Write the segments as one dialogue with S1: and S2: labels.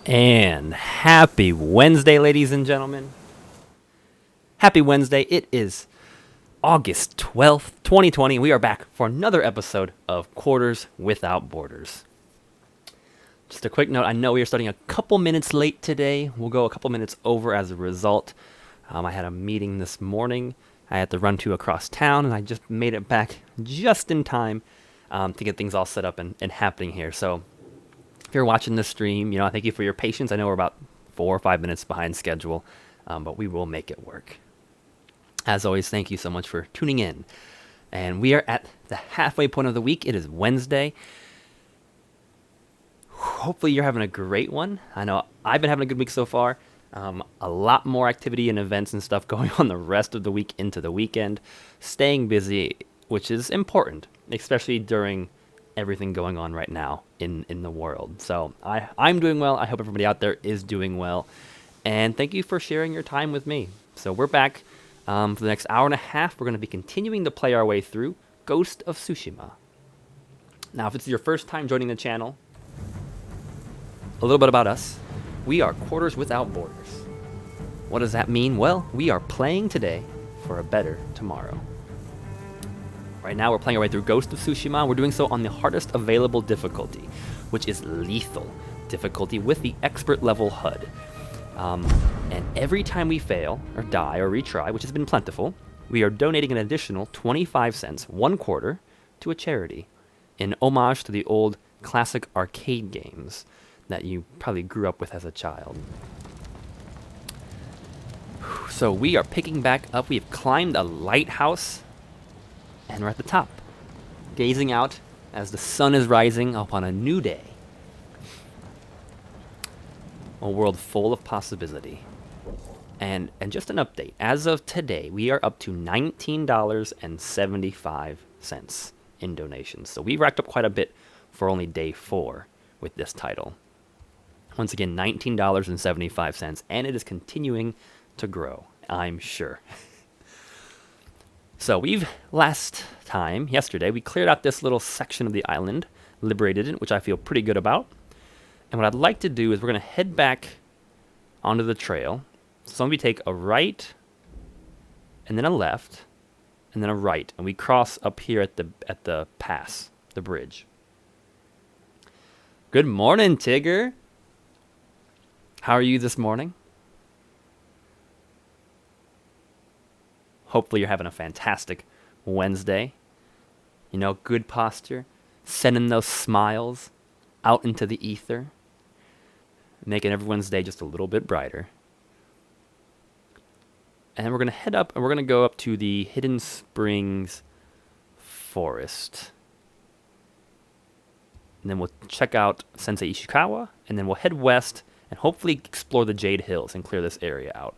S1: And happy Wednesday, ladies and gentlemen. Happy Wednesday. It is August 12th, 2020. We are back for another episode of Quarters Without Borders. Just a quick note, I know we are starting a couple minutes late today. We'll go a couple minutes over as a result. I had a meeting this morning I had to run to across town, and I just made it back just in time to get things all set up and happening here. So if you're watching this stream, I thank you for your patience. I know we're about 4 or 5 minutes behind schedule, but we will make it work. As always, thank you so much for tuning in. And we are at the halfway point of the week. It is Wednesday. Hopefully you're having a great one. I know I've been having a good week so far. A lot more activity and events and stuff going on the rest of the week into the weekend. Staying busy, which is important, especially during everything going on right now in the world. So I'm doing well. I hope everybody out there is doing well. And thank you for sharing your time with me. So we're back for the next hour and a half. We're going to be continuing to play our way through Ghost of Tsushima. Now, if it's your first time joining the channel, a little bit about us. We are Quarters Without Borders. What does that mean? Well, we are playing today for a better tomorrow. Right now, we're playing our way through Ghost of Tsushima. We're doing so on the hardest available difficulty, which is lethal difficulty with the expert level HUD. And every time we fail, or die, or retry, which has been plentiful, we are donating an additional 25 cents, 1/4, to a charity, in homage to the old classic arcade games that you probably grew up with as a child. So we are picking back up. We have climbed a lighthouse, and we're at the top, gazing out as the sun is rising upon a new day. A world full of possibility. And just an update. As of today, we are up to $19.75 in donations. So we racked up quite a bit for only day 4 with this title. Once again, $19.75, and it is continuing to grow, I'm sure. So yesterday, we cleared out this little section of the island, liberated it, which I feel pretty good about. And what I'd like to do is we're going to head back onto the trail. So we take a right, and then a left, and then a right, and we cross up here at the pass, the bridge. Good morning, Tigger. How are you this morning? Hopefully you're having a fantastic Wednesday. Good posture, sending those smiles out into the ether, making everyone's day just a little bit brighter. And we're going to head up, and we're going to go up to the Hidden Springs Forest. And then we'll check out Sensei Ishikawa, and then we'll head west and hopefully explore the Jade Hills and clear this area out.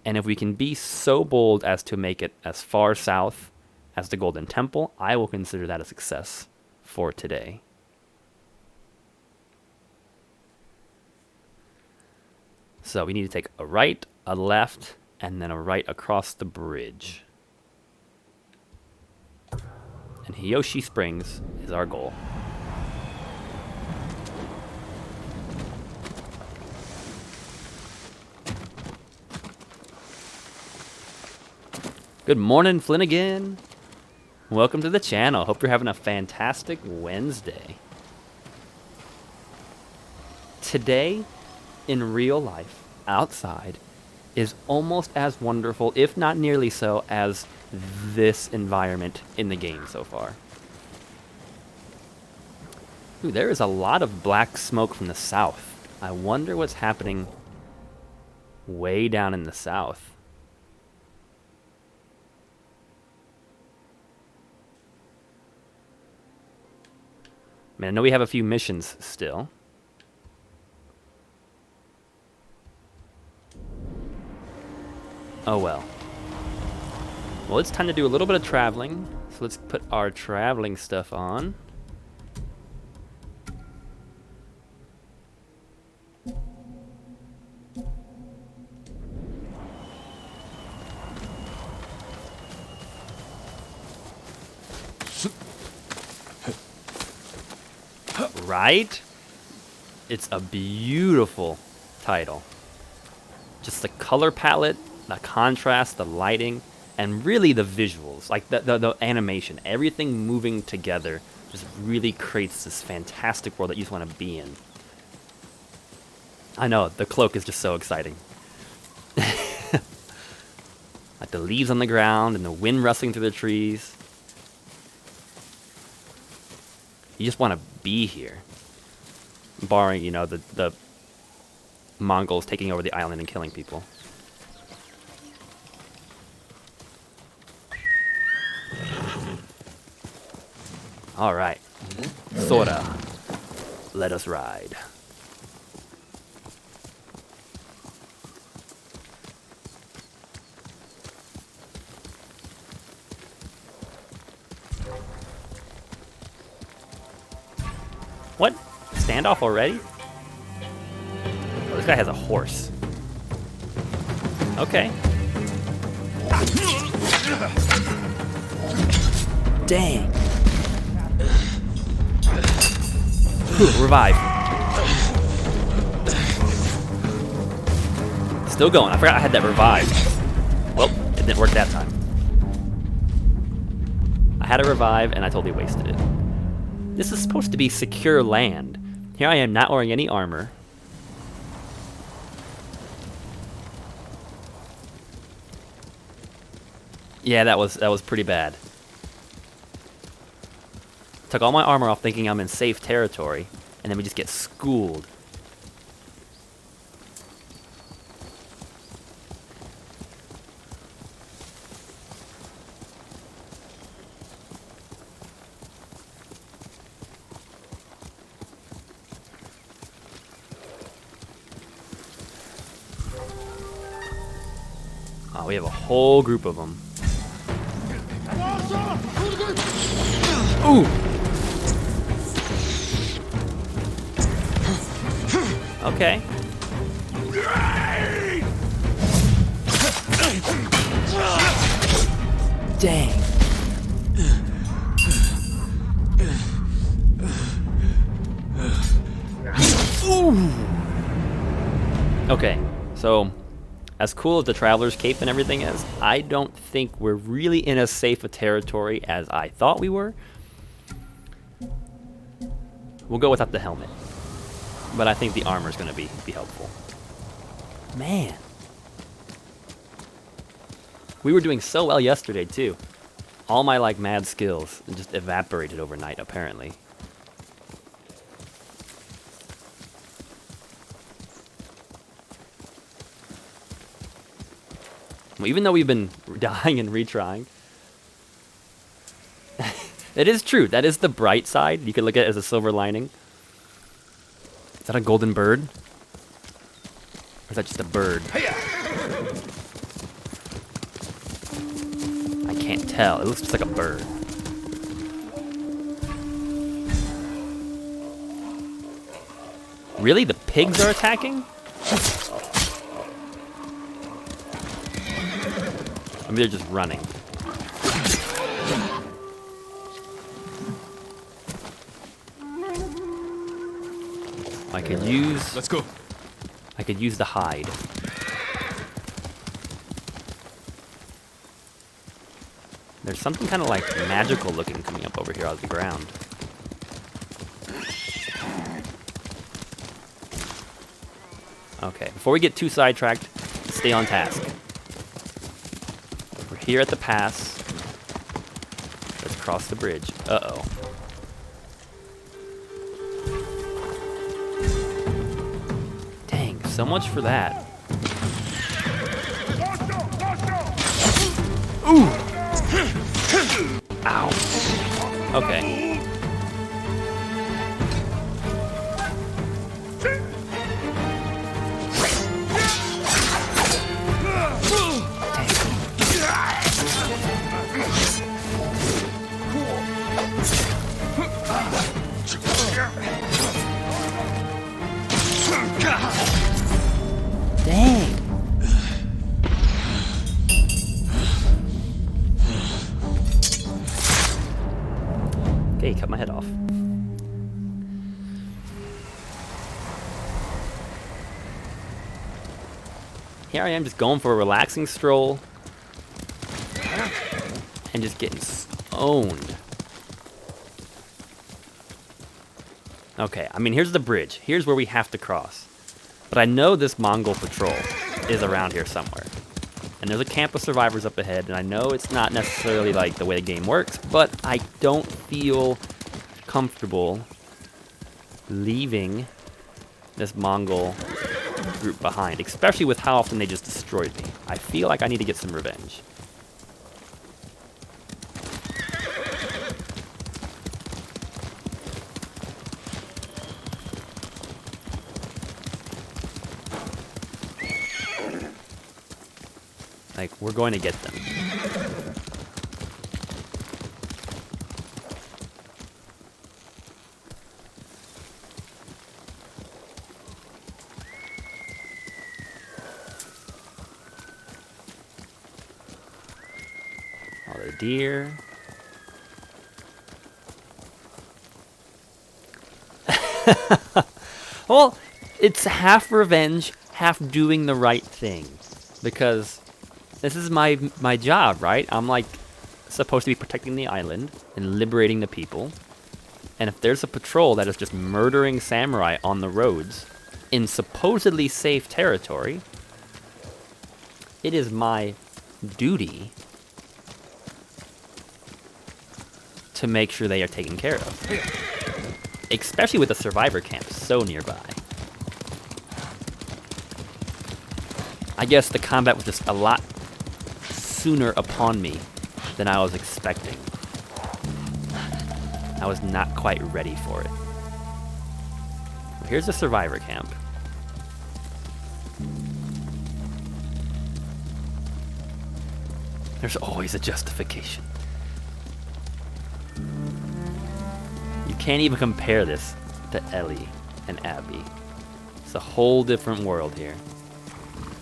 S1: And if we can be so bold as to make it as far south as the Golden Temple, I will consider that a success for today. So we need to take a right, a left, and then a right across the bridge. And Hiyoshi Springs is our goal. Good morning, Flanagan. Welcome to the channel. Hope you're having a fantastic Wednesday. Today, in real life, outside, is almost as wonderful, if not nearly so, as this environment in the game so far. Ooh, there is a lot of black smoke from the south. I wonder what's happening way down in the south. I know we have a few missions still. Oh well. Well, it's time to do a little bit of traveling. So let's put our traveling stuff on. Right? It's a beautiful title. Just the color palette, the contrast, the lighting, and really the visuals, like the animation, everything moving together just really creates this fantastic world that you just want to be in. I know, the cloak is just so exciting. Like the leaves on the ground and the wind rustling through the trees. You just want to be here. Barring, you know, the Mongols taking over the island and killing people. Alright. Sora, let us ride. What? Standoff already? Oh, this guy has a horse. Okay. Dang. Revive. Still going. I forgot I had that revive. Well, it didn't work that time. I had a revive and I totally wasted it. This is supposed to be secure land. Here I am not wearing any armor. Yeah, that was pretty bad. Took all my armor off thinking I'm in safe territory, and then we just get schooled. Oh, we have a whole group of them. Ooh! Okay. Dang. Ooh! Okay, so as cool as the Traveler's Cape and everything is, I don't think we're really in as safe a territory as I thought we were. We'll go without the helmet. But I think the armor is going to be helpful. Man. We were doing so well yesterday, too. All my, like, mad skills just evaporated overnight, apparently. Well, even though we've been dying and retrying, it is true. That is the bright side. You can look at it as a silver lining. Is that a golden bird? Or is that just a bird? I can't tell. It looks just like a bird. Really? The pigs are attacking? I mean, they're just running. I could use...
S2: Let's go.
S1: I could use the hide. There's something kind of like magical looking coming up over here out of the ground. Okay, before we get too sidetracked, stay on task. We're here at the pass. Let's cross the bridge. Uh-oh. Dang, so much for that. Ooh! Ow. Okay. Dang. Okay, cut my head off. here I am just going for a relaxing stroll. And just getting owned. Okay, I mean, here's the bridge. Here's where we have to cross. But I know this Mongol patrol is around here somewhere. And there's a camp of survivors up ahead, and I know it's not necessarily like the way the game works, but I don't feel comfortable leaving this Mongol group behind, especially with how often they just destroyed me. I feel like I need to get some revenge. Like, we're going to get them. All the deer. Well, it's half revenge, half doing the right thing. Because this is my job, right? I'm like supposed to be protecting the island and liberating the people. And if there's a patrol that is just murdering samurai on the roads in supposedly safe territory, it is my duty to make sure they are taken care of. Especially with the survivor camp so nearby. I guess the combat was just a lot sooner upon me than I was expecting. I was not quite ready for it. Well, here's the survivor camp. There's always a justification. You can't even compare this to Ellie and Abby. It's a whole different world here.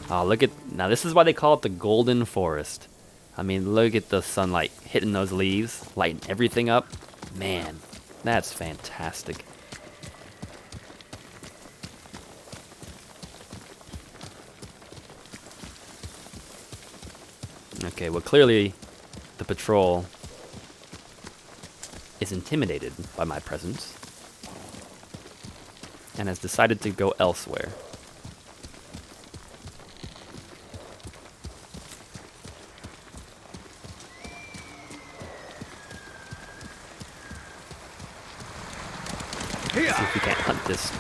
S1: Oh, look at... Now, this is why they call it the Golden Forest. I mean, look at the sunlight hitting those leaves, lighting everything up. Man, that's fantastic. Okay, well, clearly the patrol is intimidated by my presence and has decided to go elsewhere. See if we can't hunt this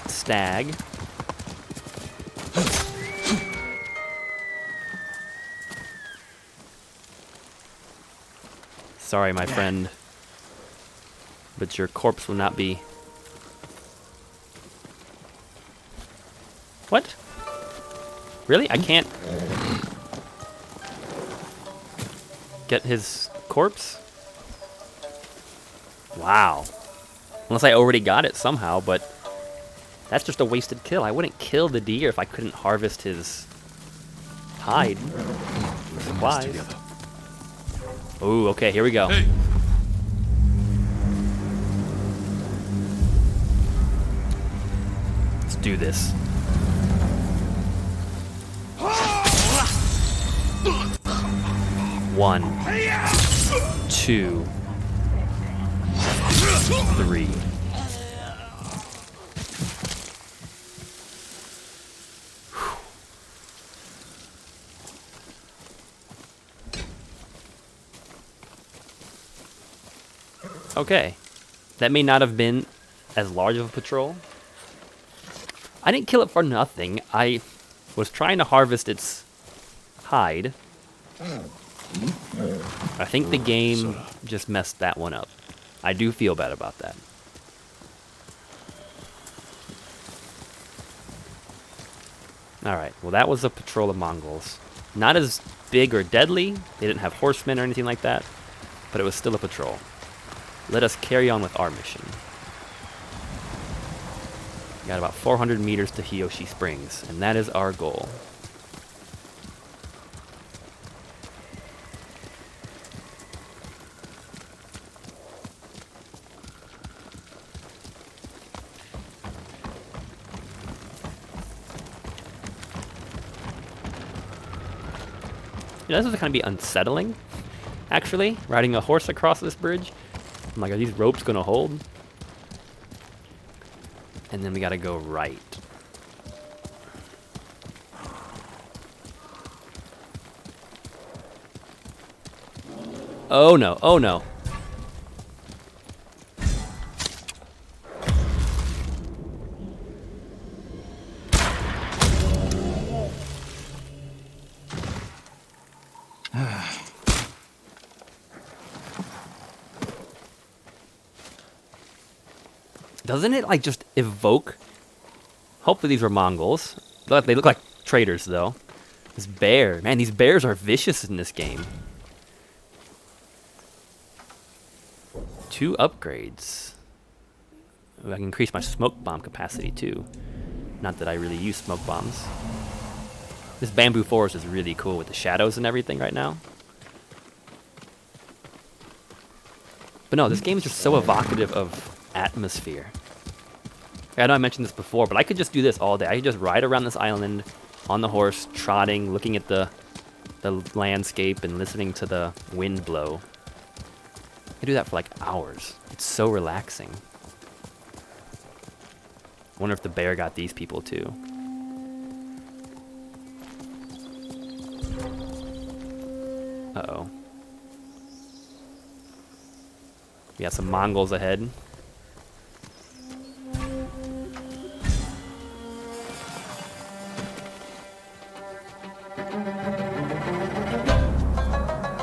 S1: stag. Sorry, my friend, but your corpse will not be... What? Really? I can't get his corpse? Wow. Unless I already got it somehow, but that's just a wasted kill. I wouldn't kill the deer if I couldn't harvest his hide for supplies. Ooh, okay, here we go. Hey. Let's do this. One, two, three. Okay, that may not have been as large of a patrol. I didn't kill it for nothing. I was trying to harvest its hide. I think the game just messed that one up. I do feel bad about that. Alright, well that was a patrol of Mongols. Not as big or deadly. They didn't have horsemen or anything like that. But it was still a patrol. Let us carry on with our mission. We got about 400 meters to Hiyoshi Springs, and that is our goal. This is kind of be unsettling, actually, riding a horse across this bridge. I'm like, are these ropes gonna hold? And then we gotta go right. Oh no, oh no. Doesn't it like just evoke? Hopefully these were Mongols. They look like traitors though. This bear, man, these bears are vicious in this game. 2 upgrades. Ooh, I can increase my smoke bomb capacity too. Not that I really use smoke bombs. This bamboo forest is really cool with the shadows and everything right now. But no, this game is just so evocative of atmosphere. I know I mentioned this before, but I could just do this all day. I could just ride around this island on the horse, trotting, looking at the landscape and listening to the wind blow. I do that for like hours. It's so relaxing. I wonder if the bear got these people too. Uh-oh. We got some Mongols ahead.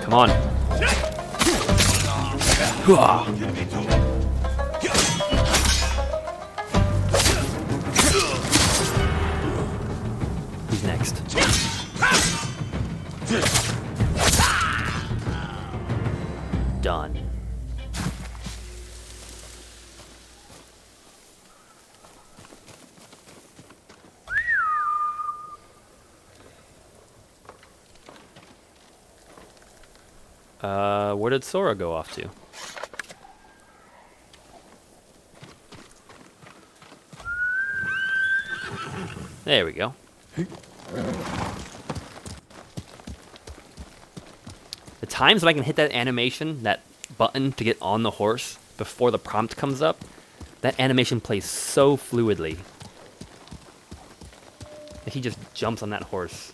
S1: Come on. Who's next? Done. Where did Sora go off to? There we go. The times that I can hit that animation, that button to get on the horse before the prompt comes up, that animation plays so fluidly. Like he just jumps on that horse.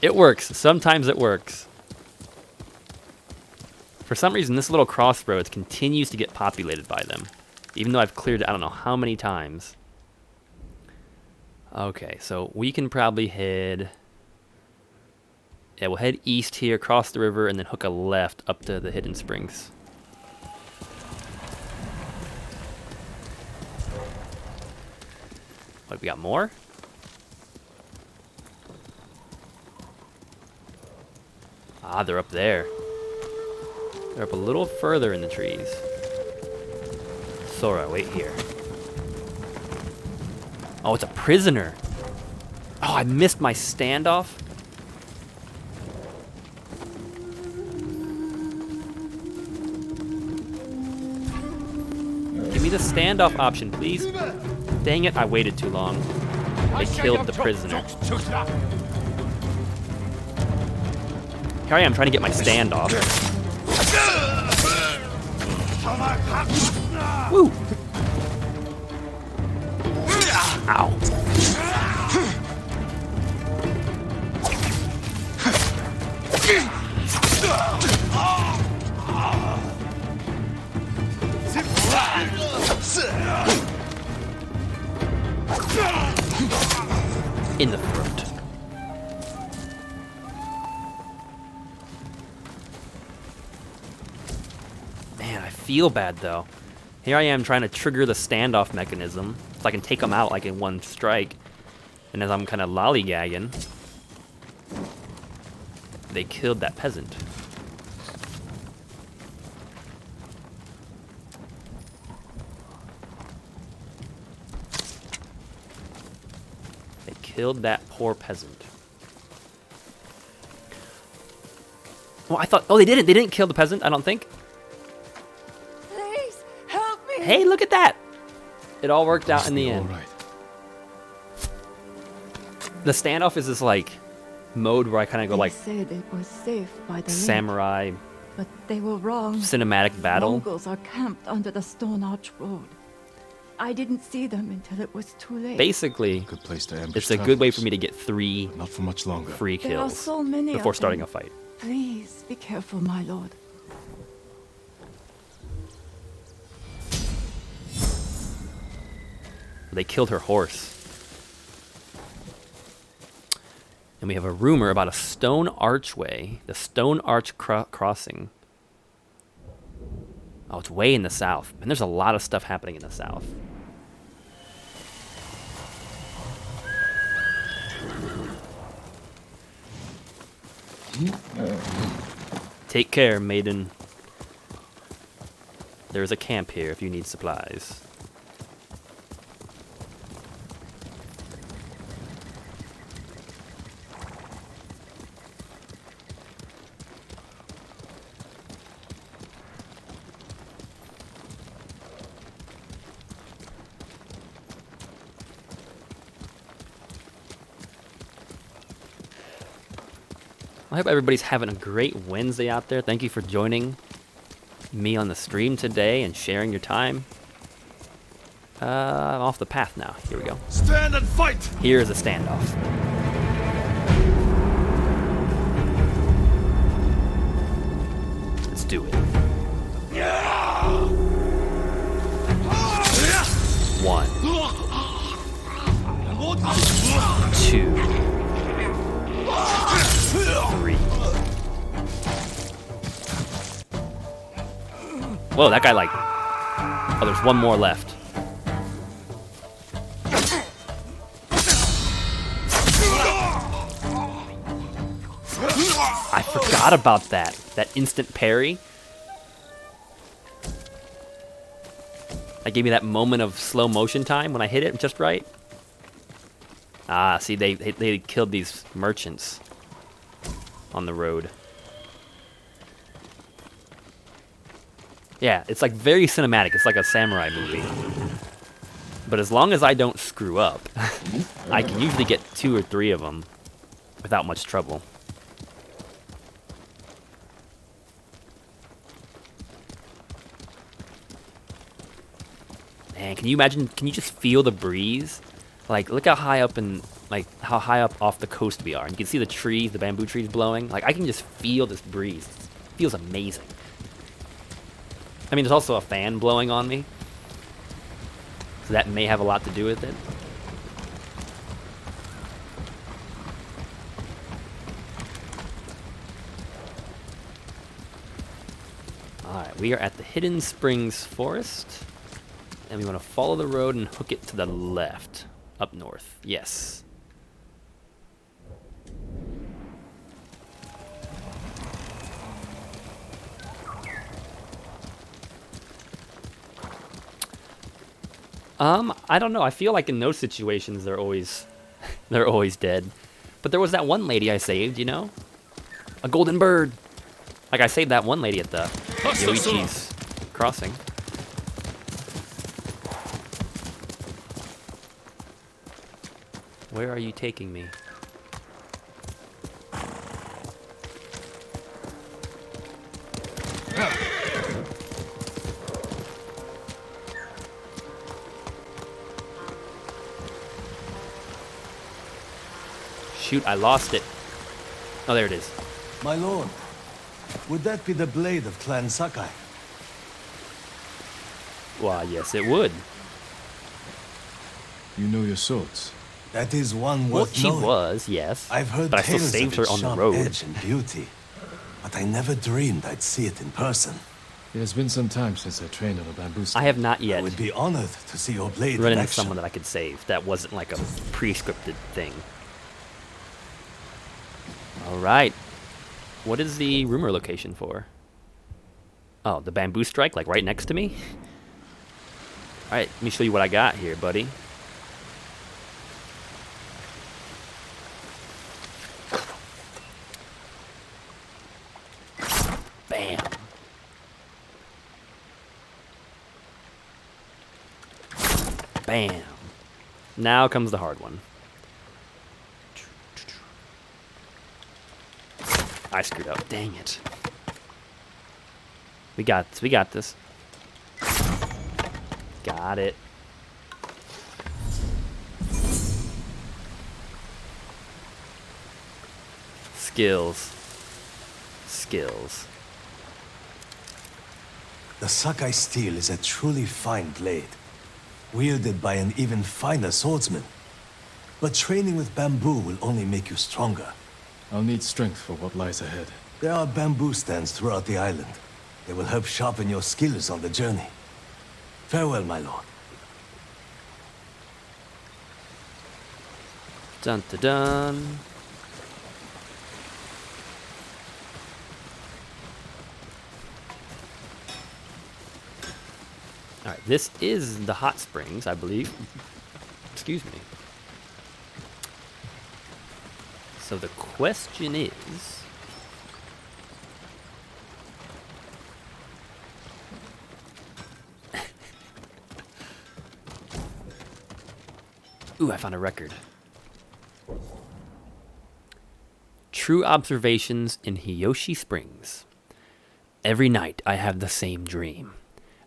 S1: It works. Sometimes it works. For some reason, this little crossroads continues to get populated by them. Even though I've cleared it I don't know how many times. Okay, so we can probably head... Yeah, we'll head east here, cross the river, and then hook a left up to the Hidden Springs. What, we got more? Ah, they're up there. They're up a little further in the trees. Sora, wait here. Oh, it's a prisoner. Oh, I missed my standoff. Give me the standoff option, please. Dang it, I waited too long. They killed the prisoner. Here I am trying to get my standoff. Woo! Ow. In the throat. Man, I feel bad though. Here I am trying to trigger the standoff mechanism so I can take them out like in one strike. And as I'm kind of lollygagging, they killed that peasant. They killed that poor peasant. Well, I thought, oh, they didn't. They didn't kill the peasant, I don't think.
S2: Please help me.
S1: Hey, look at that! It all worked out in the end.
S3: All right.
S1: The standoff is this like mode where I kind of go
S2: They
S1: like
S2: said it was safe by the lake,
S1: samurai
S2: but they were wrong.
S1: cinematic battle.
S2: Mongols are camped under the Stone Arch Road. I didn't see them until it was too late.
S1: Basically,
S3: Good place to ambush
S1: it's a good way for
S3: travelers,
S1: me to get 3
S3: but not for much longer.
S1: free
S2: There are
S1: kills
S2: so many
S1: before
S2: of
S1: starting
S2: them.
S1: a fight.
S2: Please be careful, my lord.
S1: They killed her horse. And we have a rumor about a stone archway, the Stone Arch Crossing. Oh, it's way in the south. And there's a lot of stuff happening in the south. Take care, maiden. There's a camp here if you need supplies. I hope everybody's having a great Wednesday out there. Thank you for joining me on the stream today and sharing your time. I'm off the path now. Here we go.
S3: Stand and fight!
S1: Here is a standoff. Let's do it. 1, 2, 3. Whoa, that guy like... Oh, there's one more left. I forgot about that. That instant parry. That gave me that moment of slow motion time when I hit it just right. Ah, see, they killed these merchants on the road. Yeah, it's like very cinematic. It's like a samurai movie. But as long as I don't screw up, I can usually get 2 or 3 of them without much trouble. Man, can you imagine? Can you just feel the breeze? Like, look how high up how high up off the coast we are. And you can see the trees, the bamboo trees blowing. Like, I can just feel this breeze. It feels amazing. I mean, there's also a fan blowing on me, so that may have a lot to do with it. Alright, we are at the Hidden Springs Forest, and we want to follow the road and hook it to the left, up north. Yes. I don't know. I feel like in those situations they're always dead. But there was that one lady I saved, you know? A golden bird. Like, I saved that one lady at the Yoichi's crossing. Where are you taking me? Shoot, I lost it. Oh, there it is.
S4: My lord, would that be the blade of Clan Sakai?
S1: Why, yes, it would.
S3: You know your swords.
S4: That is one
S1: Well,
S4: worth
S1: she
S4: knowing.
S1: was, yes.
S4: I've heard
S1: but I still
S4: tales
S1: saved
S4: of
S1: her
S4: its
S1: on the
S4: sharp
S1: road.
S4: edge and beauty, but I never dreamed I'd see it in person.
S3: It has been some time since I trained on a bamboo stick.
S1: I have not
S4: I
S1: yet
S4: would be honored to see your blade
S1: run
S4: in
S1: into
S4: action.
S1: someone that I could save. That wasn't like a pre-scripted thing. All right. What is the rumor location for? Oh, the bamboo strike, like right next to me? All right, let me show you what I got here, buddy. Bam. Bam. Now comes the hard one. I screwed up. Dang it. We got this. We got this. Got it. Skills. Skills.
S4: The Sakai steel is a truly fine blade, wielded by an even finer swordsman. But training with bamboo will only make you stronger.
S3: I'll need strength for what lies ahead.
S4: There are bamboo stands throughout the island. They will help sharpen your skills on the journey. Farewell, my lord.
S1: Dun dun dun. Alright, this is the hot springs, I believe. Excuse me. So the question is... Ooh, I found a record. True observations in Hiyoshi Springs. Every night I have the same dream.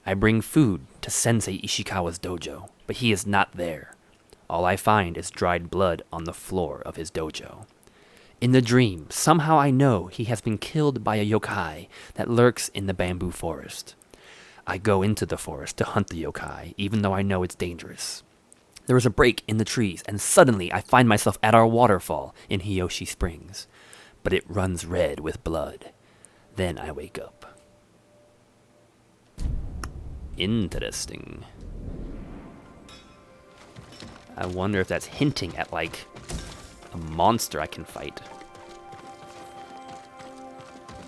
S1: I bring food to Sensei Ishikawa's dojo, but he is not there. All I find is dried blood on the floor of his dojo. In the dream, somehow I know he has been killed by a yokai that lurks in the bamboo forest. I go into the forest to hunt the yokai, even though I know it's dangerous. There is a break in the trees, and suddenly I find myself at our waterfall in Hiyoshi Springs. But it runs red with blood. Then I wake up. Interesting. I wonder if that's hinting at, like, a monster I can fight.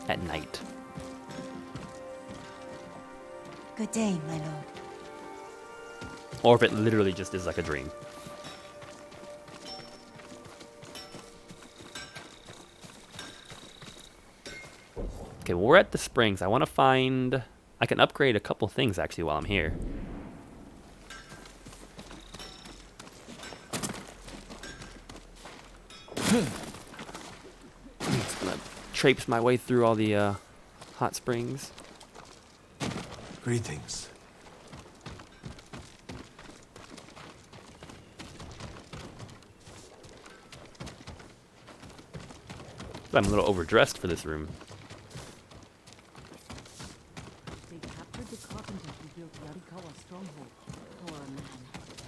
S1: At night.
S5: Good day, my lord.
S1: Or if it literally just is like a dream. Okay, we're at the springs. I want to find... I can upgrade a couple things, actually, while I'm here. Just gonna traipse my way through all the hot springs.
S4: Greetings.
S1: I'm a little overdressed for this room.
S6: They captured the carpenter who built Yarikawa's stronghold.
S5: Poor man.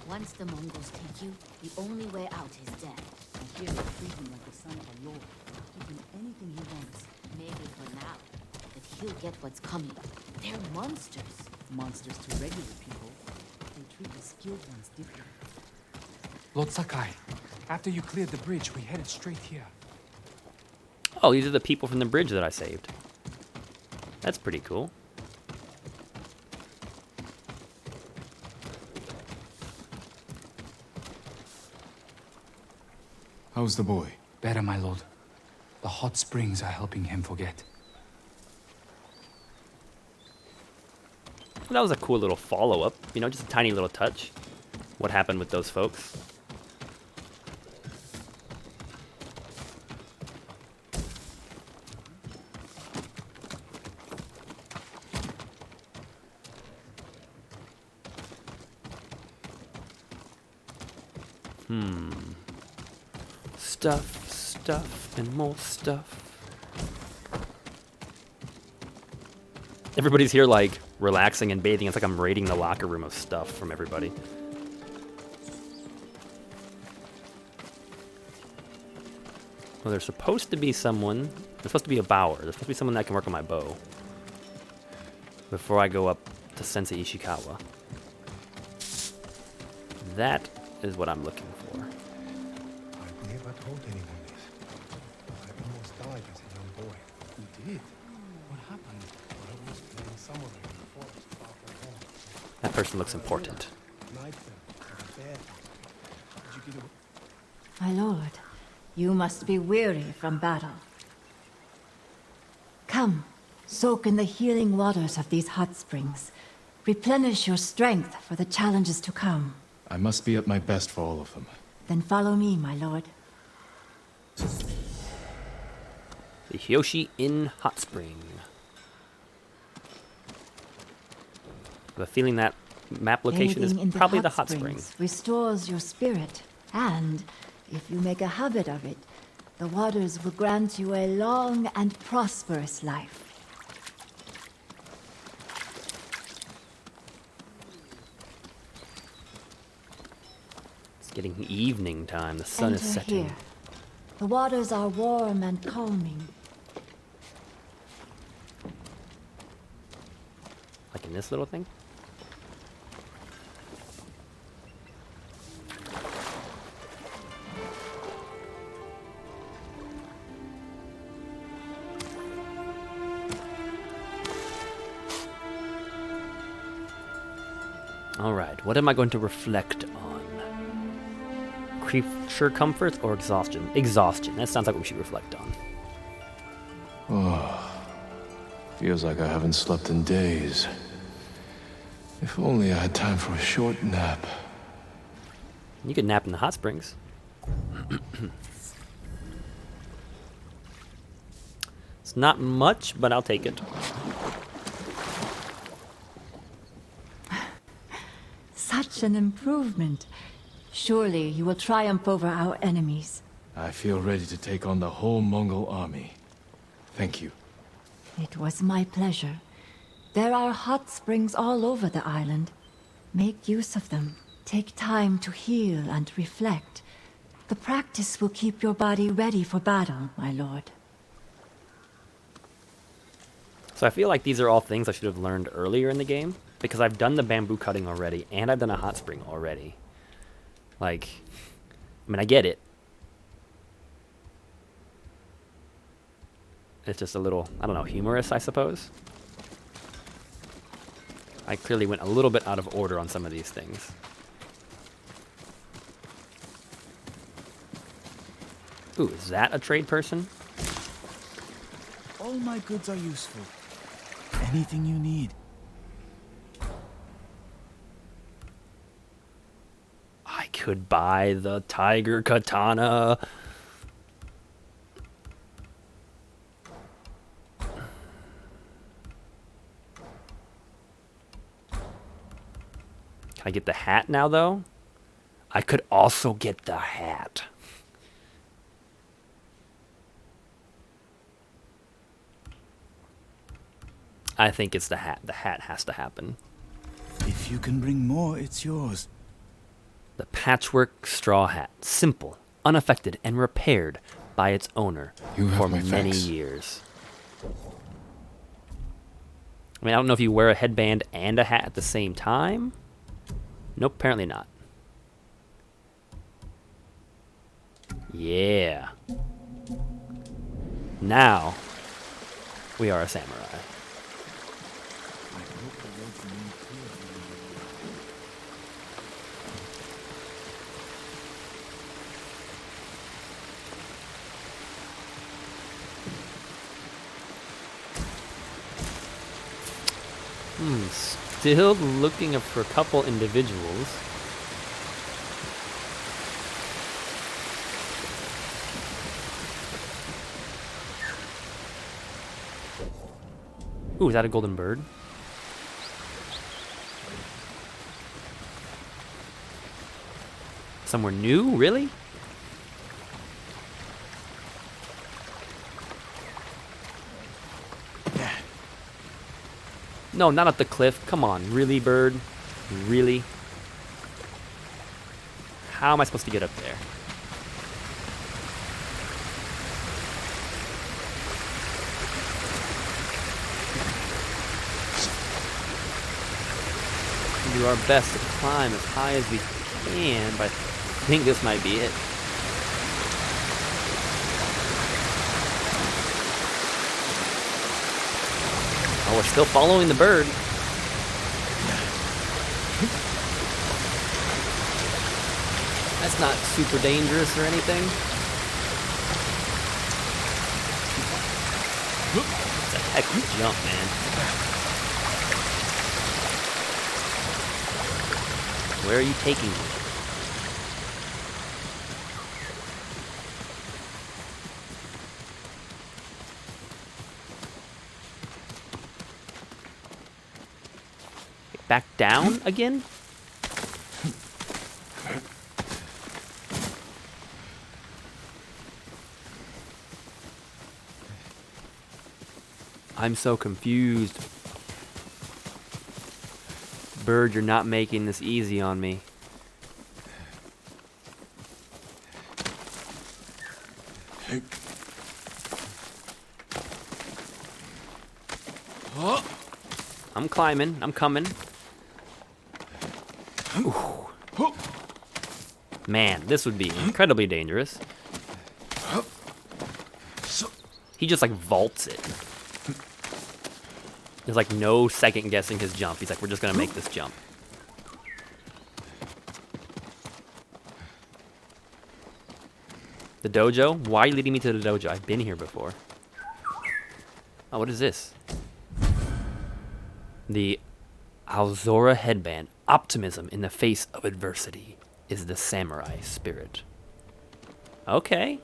S5: Once the Mongols take you, the only way out is death.
S6: And here they treat him like the son of a lord, give him anything he wants.
S5: Maybe for now, but he'll get what's coming. They're monsters.
S6: Monsters to regular people. They treat the skilled ones differently.
S7: Lord Sakai, after you cleared the bridge, we headed straight here.
S1: Oh, these are the people from the bridge that I saved. That's pretty cool.
S3: How's the boy?
S7: Better, my lord. The hot springs are helping him forget.
S1: That was a cool little follow-up. You know, just a tiny little touch. What happened with those folks? Stuff, and more stuff. Everybody's here, like, relaxing and bathing. It's like I'm raiding the locker room of stuff from everybody. Well, there's supposed to be someone. There's supposed to be a bower. There's supposed to be someone that can work on my bow. Before I go up to Sensei Ishikawa. That is what I'm looking for.
S8: I've never told anyone this. I almost died as a young boy.
S7: You did? What happened?
S8: I was playing summer in the forest far from home.
S1: That person looks important.
S8: Nightmare of a bear. Did you get away?
S2: My lord, you must be weary from battle. Come, soak in the healing waters of these hot springs. Replenish your strength for the challenges to come.
S3: I must be at my best for all of them.
S2: Then follow me, my lord.
S1: The Hiyoshi in Hot Spring. I have a feeling that map location is
S2: Bathing in
S1: probably the
S2: hot
S1: hot spring.
S2: springs restores your spirit, and if you make a habit of it, the waters will grant you a long and prosperous life.
S1: It's getting evening time. The sun is
S2: Enter
S1: setting.
S2: here. The waters are warm and calming.
S1: Like in this little thing? Alright, what am I going to reflect on? Creature comfort or exhaustion? Exhaustion. That sounds like what we should reflect on.
S3: Feels like I haven't slept in days. If only I had time for a short nap.
S1: You could nap in the hot springs. It's not much, but I'll take it.
S2: Such an improvement. Surely you will triumph over our enemies.
S3: I feel ready to take on the whole Mongol army. Thank you.
S2: It was my pleasure. There are hot springs all over the island. Make use of them. Take time to heal and reflect. The practice will keep your body ready for battle, my lord.
S1: So I feel like these are all things I should have learned earlier in the game, because I've done the bamboo cutting already, and I've done a hot spring already. Like, I mean, I get it. It's just a little, I don't know, humorous, I suppose. I clearly went a little bit out of order on some of these things. Ooh, is that a trade person?
S9: All my goods are useful. Anything you need.
S1: I could buy the tiger katana. Can I get the hat now, though? I could also get the hat. I think it's the hat. The hat has to happen.
S9: If you can bring more, it's yours.
S1: The patchwork straw hat. Simple, unaffected, and repaired by its owner
S3: You have
S1: for
S3: my
S1: many
S3: thanks.
S1: years. I mean, I don't know if you wear a headband and a hat at the same time. Nope, apparently not. Yeah. Now, we are a samurai. Still looking for a couple individuals. Ooh, is that a golden bird? Somewhere new? Really? No, not up the cliff. Come on. Really, bird? Really? How am I supposed to get up there? We do our best to climb as high as we can, but I think this might be it. Oh, we're still following the bird. That's not super dangerous or anything. It's a heck of a jump, man. Where are you taking me? back down again? I'm so confused. Bird, you're not making this easy on me. I'm climbing. I'm coming. Ooh. Man, this would be incredibly dangerous. He just like vaults it. There's like no second guessing his jump. He's like, we're just gonna make this jump. The dojo? Why are you leading me to the dojo? I've been here before. Oh, what is this? The Alzora headband. Optimism in the face of adversity is the samurai spirit. Okay.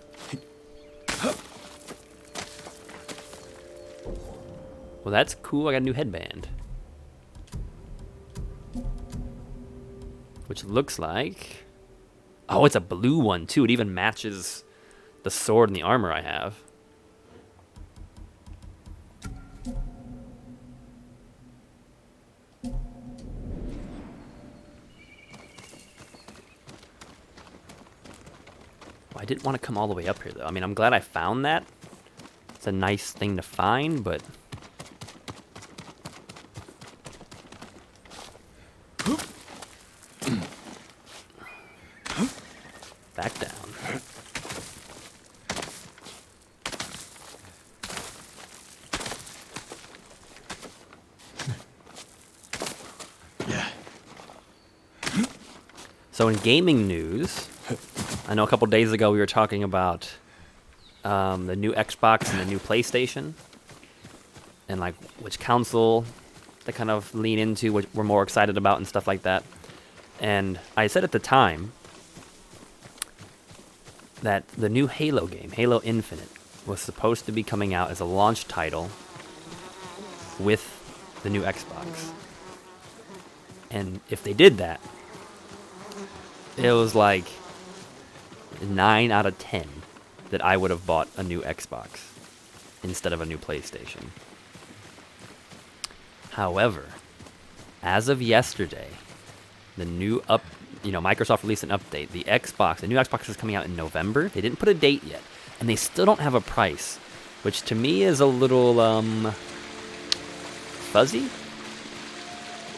S1: Well, that's cool. I got a new headband. Which looks like... Oh, it's a blue one, too. It even matches the sword and the armor I have. I didn't want to come all the way up here, though. I mean, I'm glad I found that. It's a nice thing to find, but... Back down.
S3: Yeah.
S1: So in gaming news, I know a couple days ago we were talking about the new Xbox and the new PlayStation, and like which console to kind of lean into, what we're more excited about and stuff like that. And I said at the time that the new Halo game, Halo Infinite, was supposed to be coming out as a launch title with the new Xbox. And if they did that, it was like 9 out of 10 that I would have bought a new Xbox instead of a new PlayStation. However, as of yesterday, the new Microsoft released an update. The new Xbox is coming out in November. They didn't put a date yet, and they still don't have a price, which to me is a little fuzzy.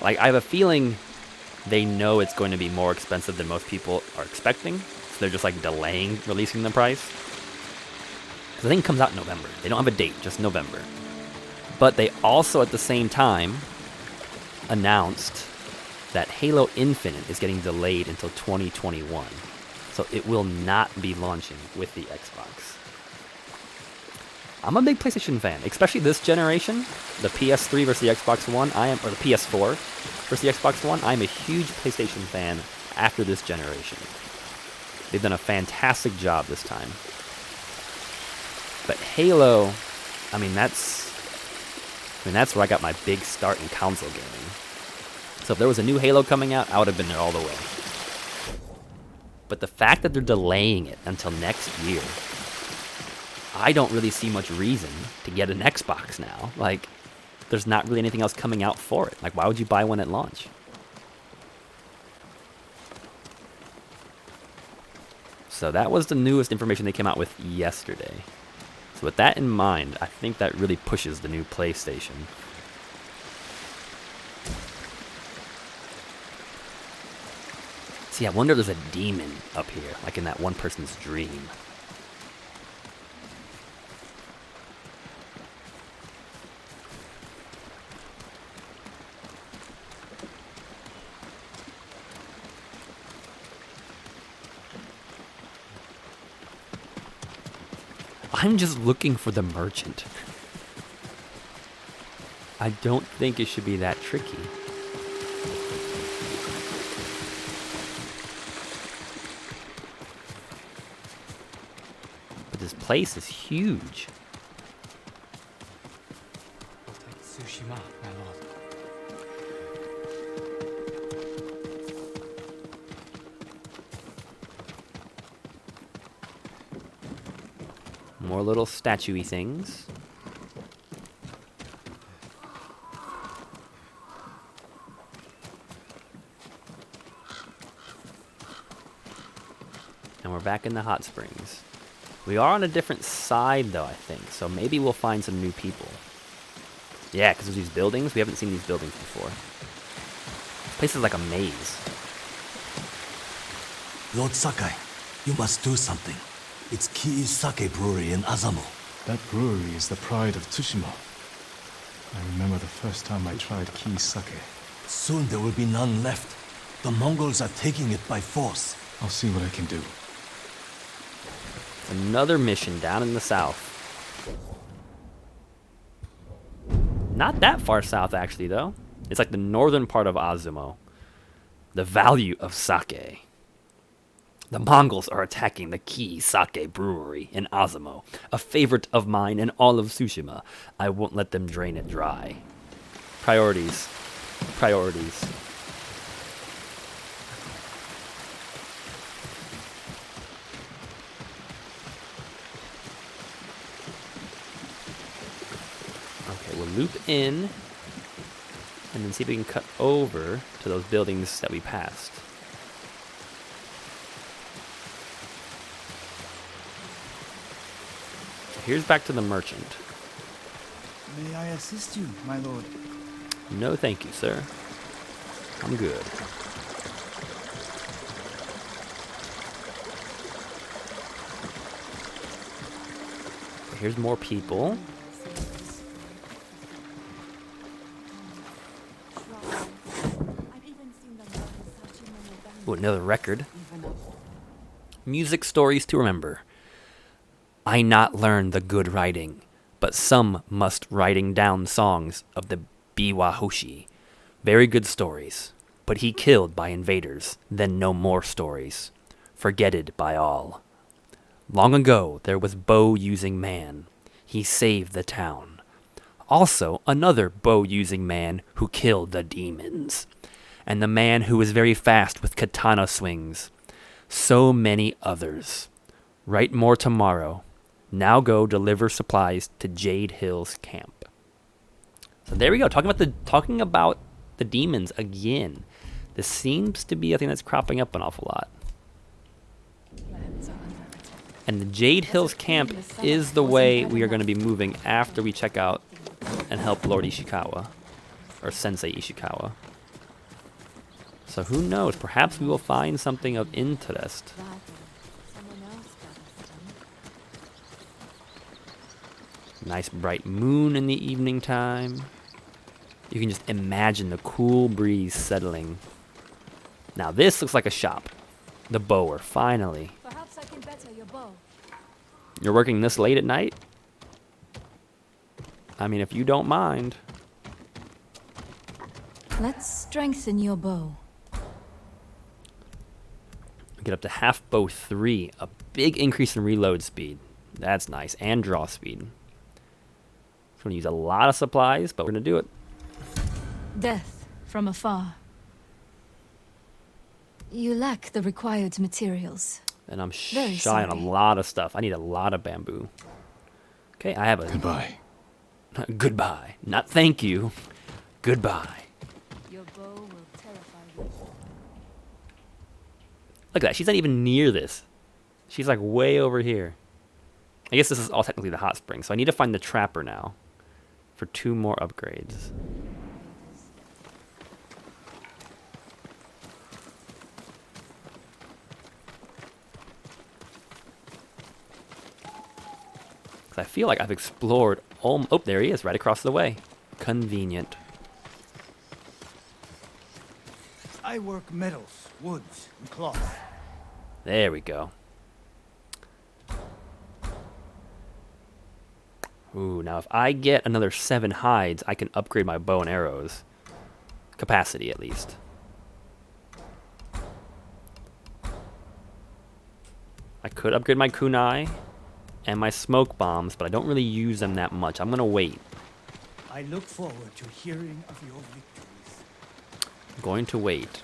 S1: Like, I have a feeling they know it's going to be more expensive than most people are expecting, so they're just like delaying releasing the price. Because the thing comes out in November. They don't have a date, just November. But they also at the same time announced that Halo Infinite is getting delayed until 2021. So it will not be launching with the Xbox. I'm a big PlayStation fan, especially this generation. The PS3 versus the Xbox One, or the PS4 versus the Xbox One. I'm a huge PlayStation fan after this generation. They've done a fantastic job this time. But Halo, that's where I got my big start in console gaming. So if there was a new Halo coming out, I would have been there all the way. But the fact that they're delaying it until next year, I don't really see much reason to get an Xbox now. Like, there's not really anything else coming out for it. Like, why would you buy one at launch? So that was the newest information they came out with yesterday. So with that in mind, I think that really pushes the new PlayStation. See, I wonder if there's a demon up here, like in that one person's dream. I'm just looking for the merchant. I don't think it should be that tricky. But this place is huge.
S7: We'll take Tsushima, my lord.
S1: More little statue-y things. And we're back in the hot springs. We are on a different side, though, I think. So maybe we'll find some new people. Yeah, because there's these buildings. We haven't seen these buildings before. This place is like a maze.
S4: Lord Sakai, you must do something. It's Kii's sake brewery in Azamo.
S3: That brewery is the pride of Tsushima. I remember the first time I tried Kii's sake.
S4: Soon there will be none left. The Mongols are taking it by force.
S3: I'll see what I can do.
S1: Another mission down in the south. Not that far south, actually, though. It's like the northern part of Azamo. The value of sake. The Mongols are attacking the Kii Sake Brewery in Azamo, a favorite of mine in all of Tsushima. I won't let them drain it dry. Priorities. Priorities. Okay, we'll loop in and then see if we can cut over to those buildings that we passed. Here's back to the merchant.
S9: May I assist you, my lord?
S1: No, thank you, sir. I'm good. Here's more people. Ooh, another record. Music stories to remember. I not learn the good writing, but some must writing down songs of the Biwa-hoshi. Very good stories, but he killed by invaders, then no more stories. Forgetted by all. Long ago there was bow-using man. He saved the town. Also another bow-using man who killed the demons. And the man who was very fast with katana swings. So many others. Write more tomorrow. Now go deliver supplies to Jade Hill's camp. So there we go. Talking about the demons again. This seems to be a thing that's cropping up an awful lot. And the Jade Hill's camp is the way we are going to be moving after we check out and help Lord Ishikawa. Or Sensei Ishikawa. So who knows? Perhaps we will find something of interest. Nice bright moon in the evening time. You can just imagine the cool breeze settling. Now this looks like a shop. The bower, finally.
S5: Perhaps I can better your bow.
S1: You're working this late at night? I mean, if you don't mind.
S2: Let's strengthen your bow.
S1: Get up to half bow 3. A big increase in reload speed. That's nice. And draw speed. It's going to use a lot of supplies, but we're going to do it.
S2: Death from afar. You lack the required materials.
S1: And I'm
S2: Very
S1: shy on a
S2: sorry.
S1: lot of stuff. I need a lot of bamboo. Okay, I have a...
S3: Goodbye.
S1: Goodbye. Not thank you. Goodbye.
S5: Your bow will terrify you.
S1: Look at that. She's not even near this. She's like way over here. I guess this is all technically the hot spring, so I need to find the trapper now for 2 more upgrades. Because I feel like I've explored... Oh, there he is, right across the way. Convenient.
S9: I work metals, woods, and cloth.
S1: There we go. Ooh, now if I get another 7 hides, I can upgrade my bow and arrows. Capacity, at least. I could upgrade my kunai and my smoke bombs, but I don't really use them that much. I'm going to wait.
S9: I look forward to hearing of your victories.
S1: I'm going to wait.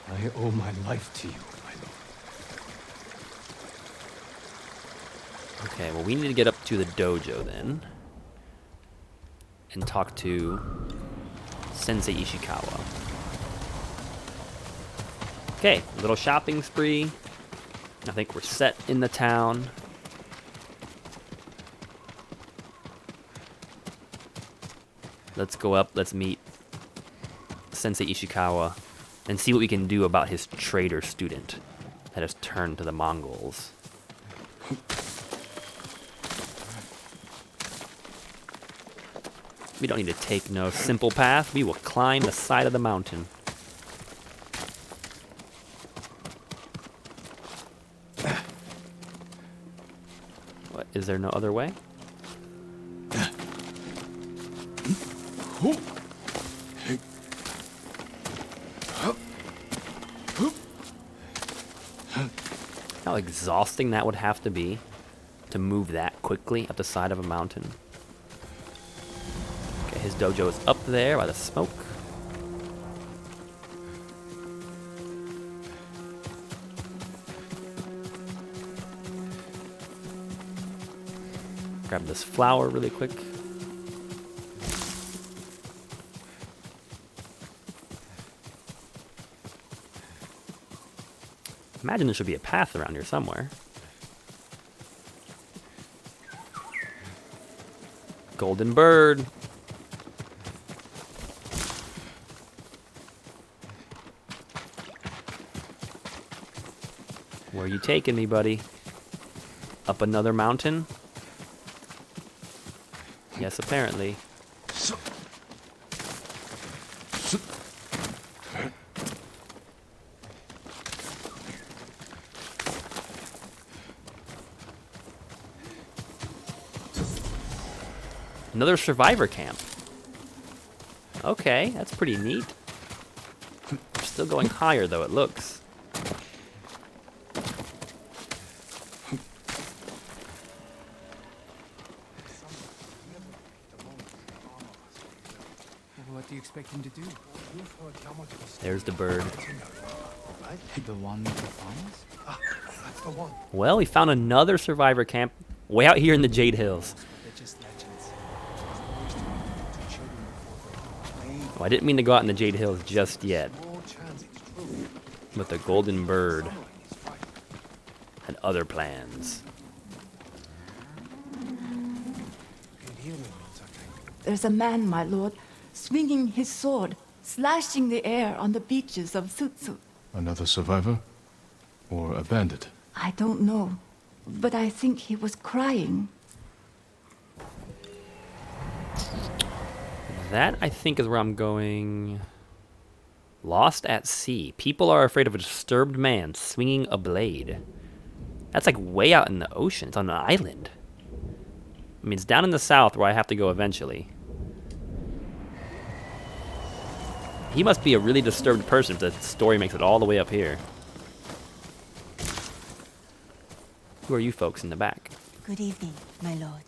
S3: I owe my life to you, my lord.
S1: Okay, well, we need to get up to the dojo then and talk to Sensei Ishikawa. Okay, little shopping spree. I think we're set in the town. Let's go up, let's meet Sensei Ishikawa and see what we can do about his traitor student that has turned to the Mongols. We don't need to take no simple path. We will climb the side of the mountain. What, is there no other way? How exhausting that would have to be to move that quickly up the side of a mountain. Okay, his dojo is up there by the smoke. Grab this flower really quick. Imagine there should be a path around here somewhere. Golden bird. Where are you taking me, buddy? Up another mountain? Yes, apparently. Another survivor camp. Okay, that's pretty neat. We're still going higher, though, it looks.
S7: What do you expect him to do?
S1: There's the bird.
S7: The one with the farms?
S8: That's the one.
S1: Well, we found another survivor camp way out here in the Jade Hills.
S7: They're just legends.
S1: Oh, I didn't mean to go out in the Jade Hills just yet.
S8: More chance it's true.
S1: But the golden bird
S8: Someone is right.
S1: had other plans.
S8: You can hear me, Sakai.
S2: There's a man, my lord, swinging his sword, slashing the air on the beaches of Sutsu.
S3: Another survivor? Or a bandit?
S2: I don't know, but I think he was crying.
S1: That, I think, is where I'm going. Lost at sea. People are afraid of a disturbed man swinging a blade. That's like way out in the ocean. It's on an island. I mean, it's down in the south where I have to go eventually. He must be a really disturbed person if the story makes it all the way up here. Who are you folks in the back?
S5: Good evening, my lord.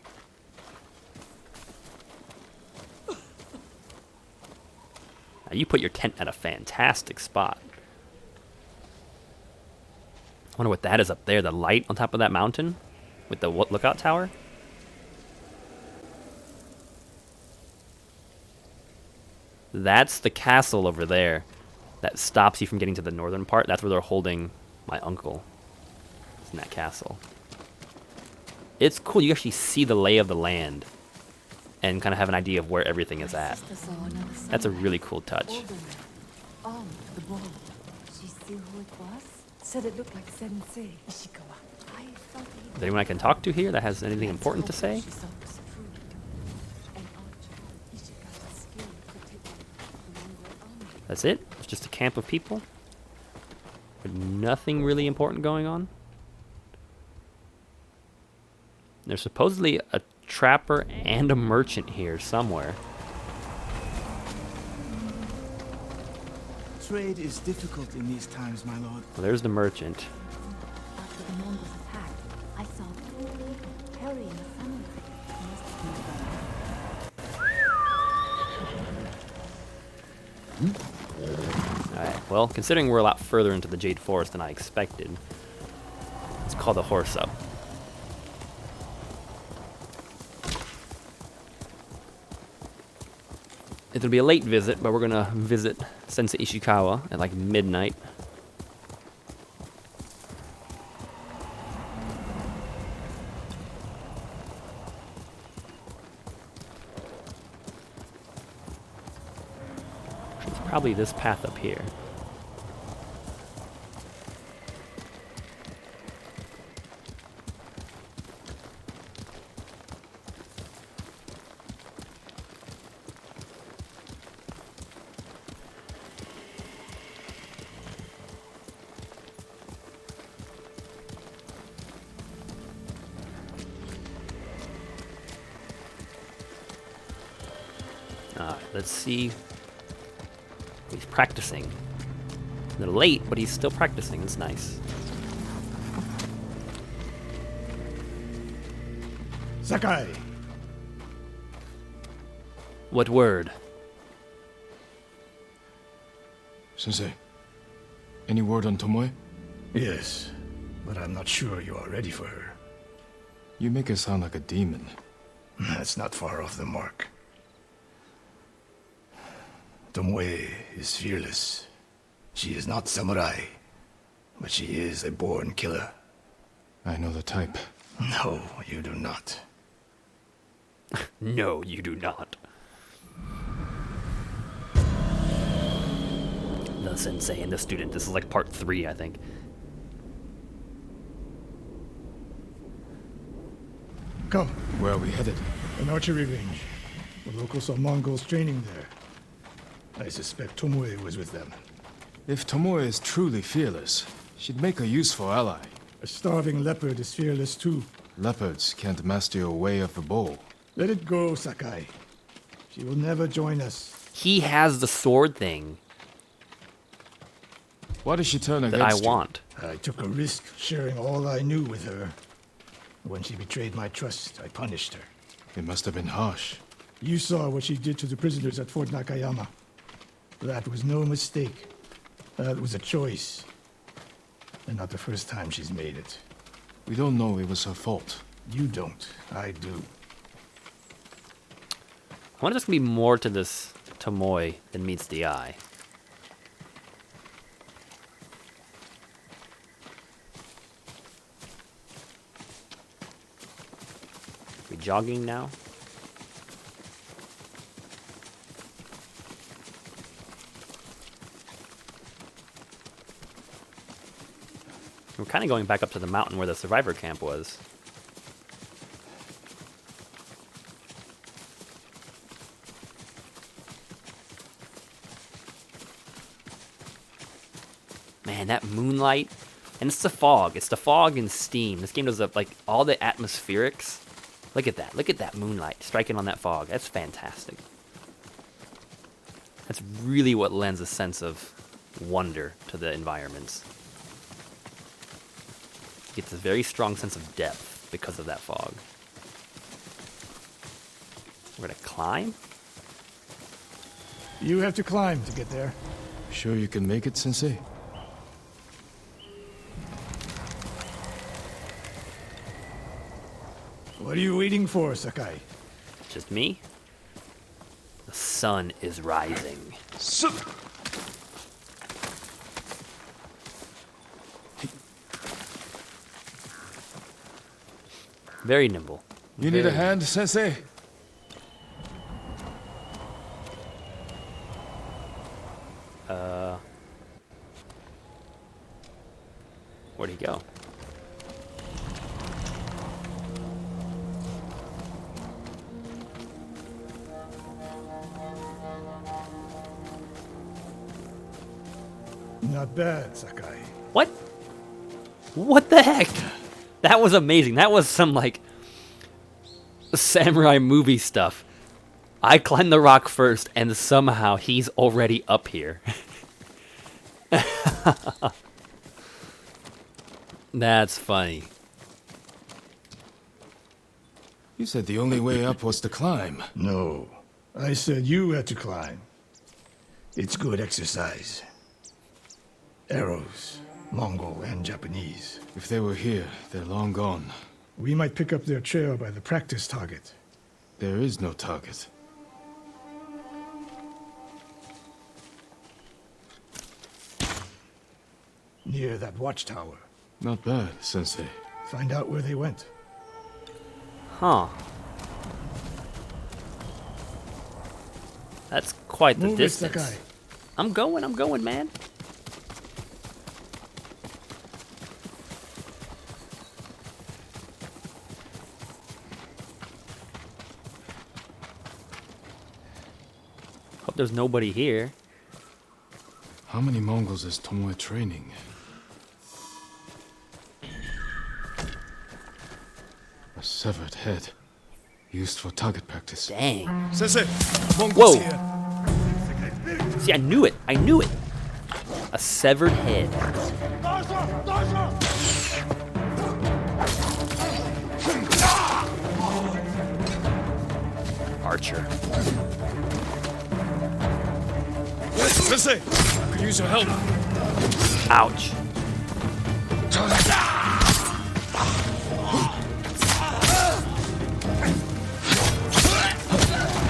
S1: Now, you put your tent at a fantastic spot. I wonder what that is up there, the light on top of that mountain with the lookout tower? That's the castle over there that stops you from getting to the northern part. That's where they're holding my uncle. It's in that castle. It's cool. You actually see the lay of the land and kind of have an idea of where everything is at. That's a really cool touch.
S2: On the wall. She see who it was? Said it looked like Sensei Ishikawa. I thought he...
S1: Is there anyone I can talk to here that has anything important to say?
S2: She saw was true. An archer, Ishikawa's skill could take the Mongol army.
S1: That's it? It's just a camp of people? With nothing really important going on? There's supposedly a trapper and a merchant here somewhere.
S9: Trade is difficult in these times, my lord.
S1: Well, there's the merchant.
S5: After the Mongols attacked, I saw two people carrying a samurai. Must have been
S1: Alright, well, considering we're a lot further into the Jade Forest than I expected, let's call the horse up. It'll be a late visit, but we're gonna visit Sensei Ishikawa at like midnight. It's probably this path up here. Let's see. He's practicing. A little late, but he's still practicing. It's nice.
S8: Sakai!
S1: What word?
S3: Sensei, any word on Tomoe?
S8: Yes, but I'm not sure you are ready for her.
S3: You make her sound like a demon.
S8: That's not far off the mark. Tomoe is fearless. She is not samurai, but she is a born killer.
S3: I know the type.
S8: No, you do not.
S1: No, you do not. The sensei and the student. This is like part 3, I think.
S8: Come,
S3: Where are we headed?
S8: an archery range. The locals saw Mongols training there. I suspect Tomoe was with them.
S3: If Tomoe is truly fearless, she'd make a useful ally.
S8: A starving leopard is fearless too.
S3: Leopards can't master your way of the bow.
S8: Let it go, Sakai. She will never join us.
S1: He has the sword thing
S3: Why does she turn
S1: that I
S3: against you?
S1: want.
S8: I took a risk sharing all I knew with her. When she betrayed my trust, I punished her.
S3: It must have been harsh.
S8: You saw what she did to the prisoners at Fort Nakayama. That was no mistake. That was a choice. And not the first time she's made it.
S3: We don't know it was her fault.
S8: You don't. I do.
S1: I wonder if there's gonna be more to this Tomoe than meets the eye. We jogging now? We're kind of going back up to the mountain where the survivor camp was. Man, that moonlight. And it's the fog. It's the fog and steam. This game does up like all the atmospherics. Look at that. Look at that moonlight striking on that fog. That's fantastic. That's really what lends a sense of wonder to the environments. Gets a very strong sense of depth because of that fog. We're gonna climb?
S8: You have to climb to get there.
S3: Sure you can make it, Sensei?
S8: What are you waiting for, Sakai?
S1: Just me? The sun is rising. Very nimble.
S3: You need a hand, Sensei?
S1: Where'd he go?
S8: Not bad, Sakai.
S1: What? What the heck? That was amazing. That was some, like, samurai movie stuff. I climbed the rock first, and somehow he's already up here. That's funny.
S3: You said the only way up was to climb.
S8: No. I said you had to climb. It's good exercise. Arrows, Mongol and Japanese.
S3: If they were here, they're long gone.
S8: We might pick up their trail by the practice target.
S3: There is no target.
S8: near that watchtower.
S3: Not bad, Sensei.
S8: Find out where they went.
S1: Huh. That's quite the
S8: Move it,
S1: distance.
S8: Sakai.
S1: I'm going, man. Hope there's nobody here.
S3: How many Mongols is Tomoe training? A severed head. Used for target practice.
S1: Dang.
S4: Sensei,
S1: Whoa.
S4: Mongols here.
S1: See, I knew it. I knew it. A severed head. Archer.
S4: Sensei, I could use your help.
S1: Ouch.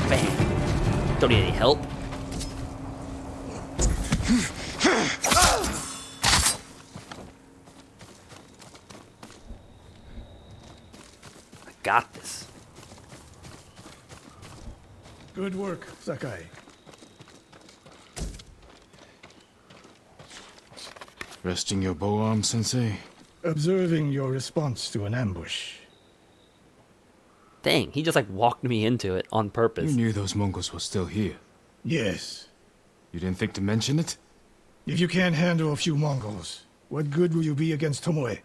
S1: Man. Don't need any help. I got this.
S8: Good work, Sakai.
S3: Resting your bow arm, Sensei?
S8: Observing your response to an ambush.
S1: Dang, he just like walked me into it on purpose.
S3: You knew those Mongols were still here.
S8: Yes.
S3: You didn't think to mention it?
S8: If you can't handle a few Mongols, what good will you be against Tomoe?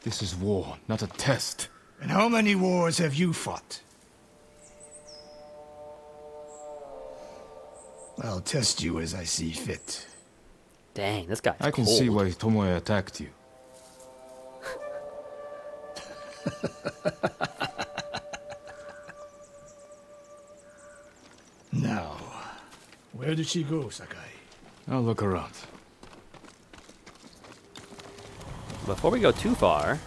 S3: This is war, not a test.
S8: And how many wars have you fought? I'll test you as I see fit.
S1: Dang, this guy's
S3: I can
S1: cold.
S3: see why Tomoe attacked you.
S8: Now, where did she go, Sakai?
S3: I'll look around.
S1: Before we go too far,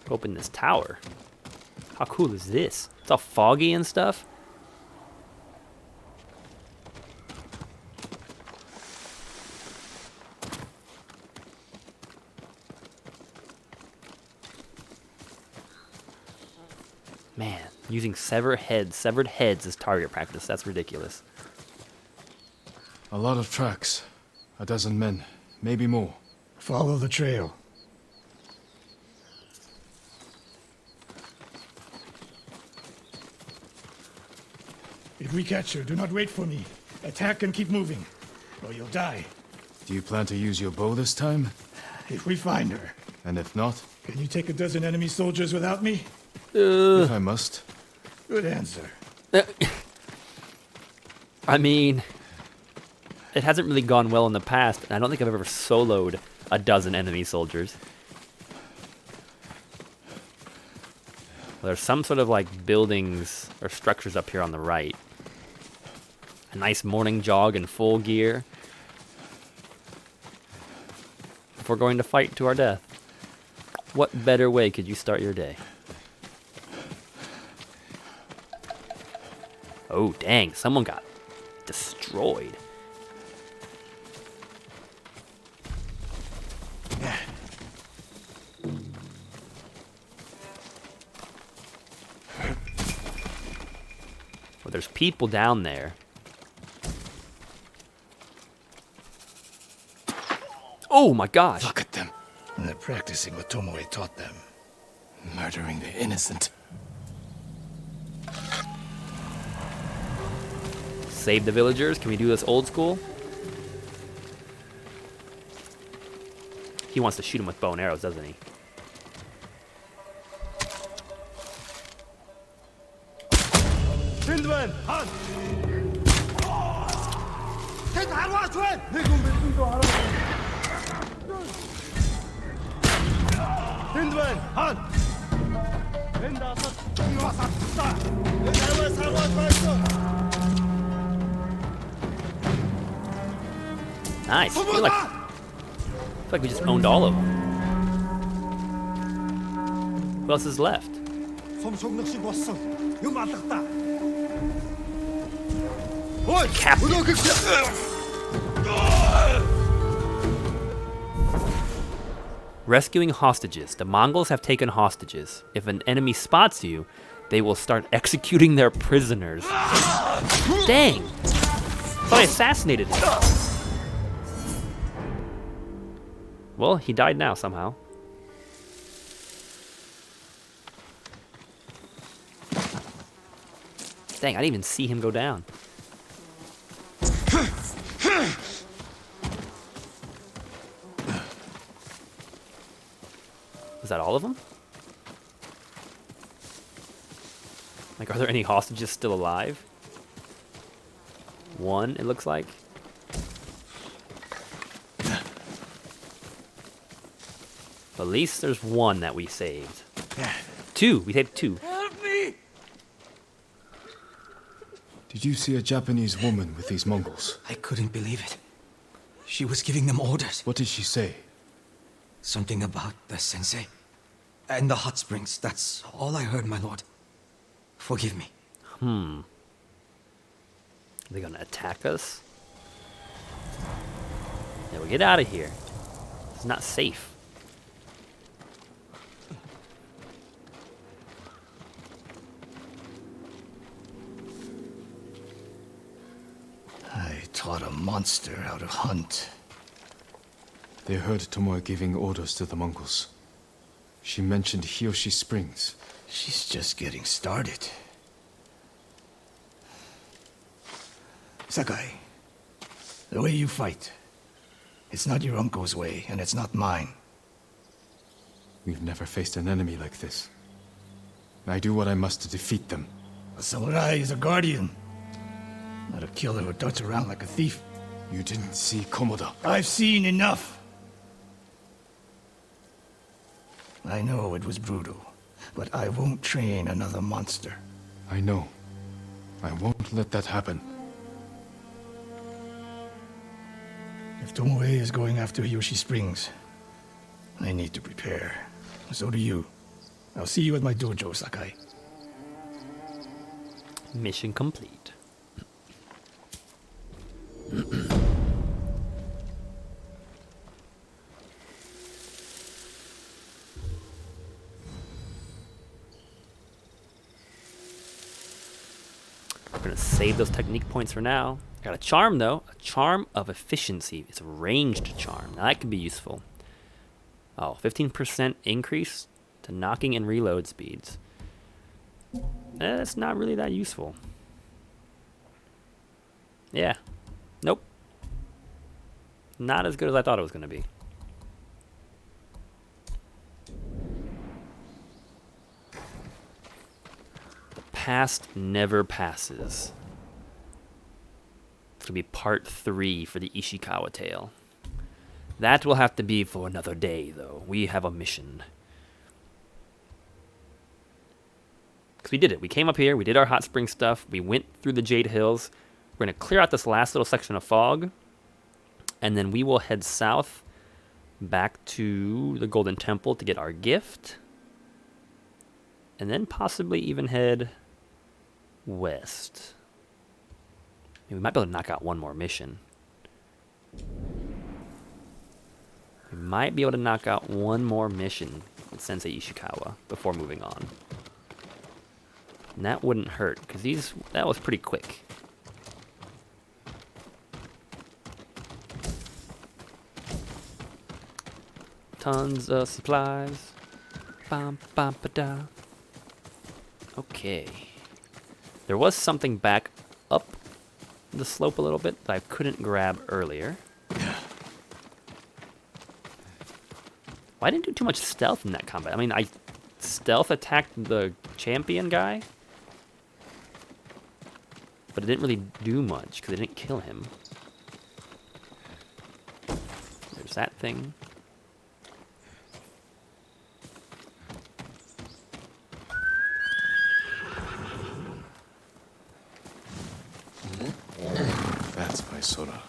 S1: open this tower. How cool is this? It's all foggy and stuff. Man, using severed heads as target practice, that's ridiculous.
S3: A lot of tracks. A dozen men, maybe more.
S8: Follow the trail. If we catch her, do not wait for me. Attack and keep moving, or you'll die.
S3: Do you plan to use your bow this time?
S8: If we find her.
S3: And if not?
S8: Can you take a dozen enemy soldiers without me?
S3: If I must.
S8: Good answer.
S1: I mean, it hasn't really gone well in the past, and I don't think I've ever soloed a dozen enemy soldiers. Well, there's some sort of like buildings or structures up here on the right. A nice morning jog in full gear. If we're going to fight to our death, what better way could you start your day? Oh, dang, someone got destroyed. Well, there's people down there. Oh my gosh.
S3: Look at them.
S8: And they're practicing what Tomoe taught them.
S3: Murdering the innocent.
S1: Save the villagers. Can we do this old school? He wants to shoot him with bow and arrows, doesn't he?
S4: Hindman, Han! Hindman, Han!
S1: Nice. I feel like we just owned all of them. Who else is left? Rescuing hostages. The Mongols have taken hostages. If an enemy spots you, they will start executing their prisoners. Dang! Thought I assassinated him. Well, he died now somehow. Dang, I didn't even see him go down. Is that all of them? Like, are there any hostages still alive? One, it looks like. At least there's one that we saved. Two, we saved two.
S7: Help me!
S3: Did you see a Japanese woman with these Mongols?
S10: I couldn't believe it. She was giving them orders.
S3: What did she say?
S10: Something about the sensei. And the hot springs. That's all I heard, my lord. Forgive me.
S1: Are they gonna attack us? Yeah, we get out of here. It's not safe.
S8: I taught a monster how to hunt.
S3: They heard Tomoe giving orders to the Mongols. She mentioned Hiyoshi Springs.
S8: She's just getting started. Sakai, the way you fight, it's not your uncle's way, and it's not mine.
S3: We've never faced an enemy like this. I do what I must to defeat them.
S8: A samurai is a guardian, not a killer who darts around like a thief.
S3: You didn't see Komoda.
S8: I've seen enough. I know it was brutal, but I won't train another monster.
S3: I know. I won't let that happen.
S8: If Tomoe is going after Hiyoshi Springs, I need to prepare. So do you. I'll see you at my dojo, Sakai.
S1: Mission complete. We're gonna save those technique points for now. Got a charm though, a charm of efficiency. It's a ranged charm. Now that could be useful. Oh, 15% increase to knocking and reload speeds. That's not really that useful. Yeah. Nope. Not as good as I thought it was gonna be. The past never passes. It's gonna be part 3 for the Ishikawa tale. That will have to be for another day, though. We have a mission. Because we did it. We came up here, we did our hot spring stuff, we went through the Jade Hills. We're gonna clear out this last little section of fog, and then we will head south back to the Golden Temple to get our gift, and then possibly even head west. We might be able to knock out one more mission. We might be able to knock out one more mission with Sensei Ishikawa before moving on. And that wouldn't hurt, because that was pretty quick. Tons of supplies. Bam, bam, ba, da. Okay. There was something back up the slope a little bit that I couldn't grab earlier. Well, I didn't do too much stealth in that combat. I mean, I stealth attacked the champion guy, but it didn't really do much because I didn't kill him. There's that thing.
S3: That's my soda.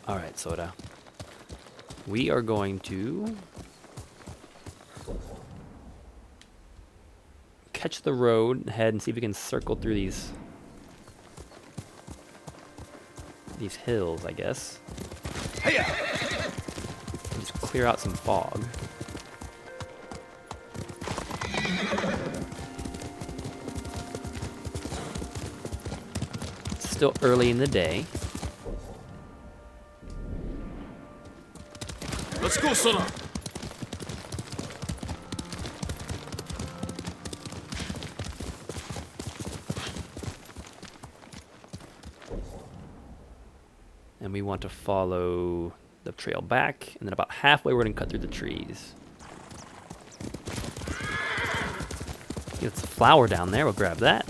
S1: All right, Soda. We are going to catch the road ahead and see if we can circle through these hills, I guess. Just clear out some fog. It's still early in the day.
S3: Let's go, Sona.
S1: And we want to follow the trail back, and then about halfway we're going to cut through the trees. It's a flower down there, we'll grab that.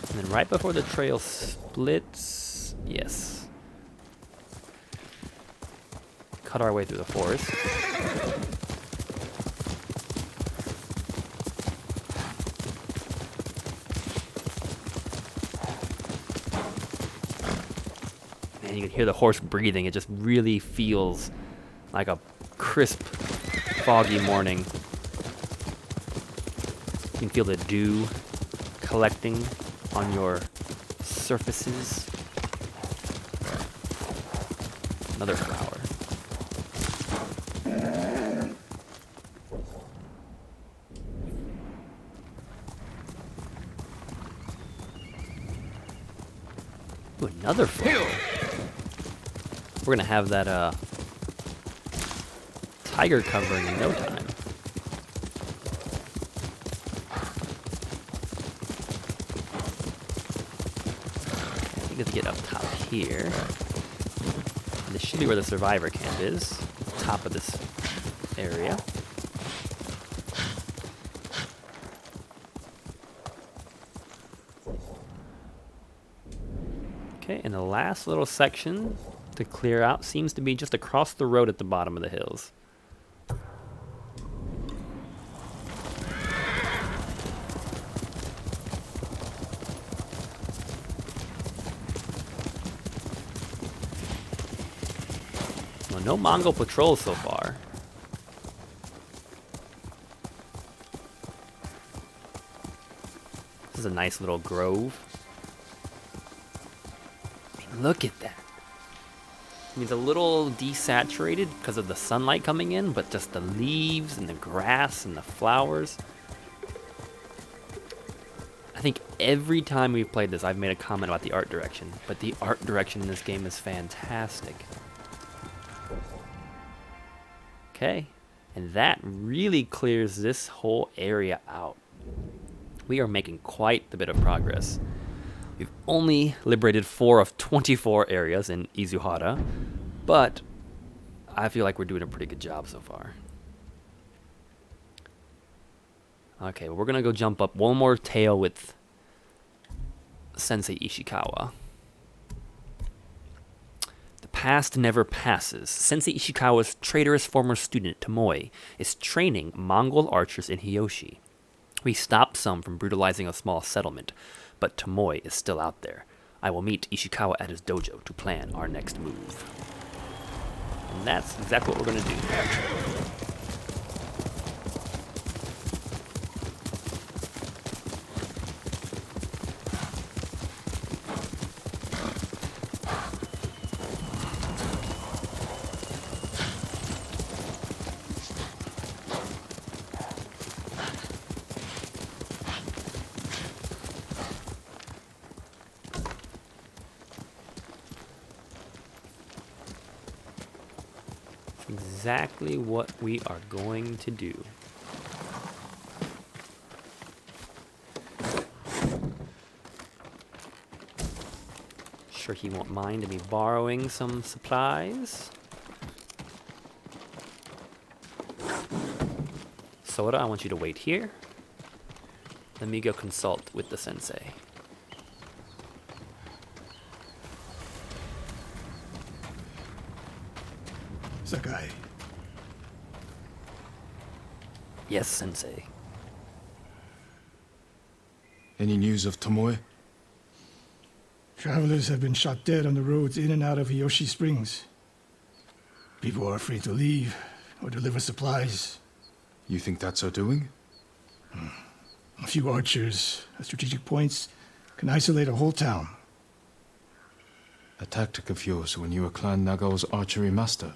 S1: And then right before the trail splits, yes. Cut our way through the forest. And you can hear the horse breathing. It just really feels like a crisp, foggy morning. You can feel the dew collecting on your surfaces. Another flower. Ooh, another flower. We're gonna have that tiger covering in no time. I think let's get up top here. And this should be where the survivor camp is. Top of this area. Okay, and the last little section to clear out seems to be just across the road at the bottom of the hills. Well, no Mongol patrols so far. This is a nice little grove. Look at that. I mean, it's a little desaturated because of the sunlight coming in, but just the leaves and the grass and the flowers. I think every time we've played this, I've made a comment about the art direction, but the art direction in this game is fantastic. Okay, and that really clears this whole area out. We are making quite a bit of progress. We've only liberated 4 of 24 areas in Izuhara, but I feel like we're doing a pretty good job so far. Okay, well, we're gonna go jump up one more tale with Sensei Ishikawa. The past never passes. Sensei Ishikawa's traitorous former student, Tomoe, is training Mongol archers in Hiyoshi. We stopped some from brutalizing a small settlement, but Tomoe is still out there. I will meet Ishikawa at his dojo to plan our next move. And that's exactly what we're going to do. Exactly what we are going to do. Sure he won't mind me borrowing some supplies. Soda, I want you to wait here. Let me go consult with the sensei.
S8: Sakai.
S1: Yes, sensei.
S3: Any news of Tomoe?
S8: Travelers have been shot dead on the roads in and out of Hiyoshi Springs. People are afraid to leave, or deliver supplies.
S3: You think that's her doing?
S8: A few archers at strategic points can isolate a whole town.
S3: A tactic of yours when you were Clan Nagao's archery master.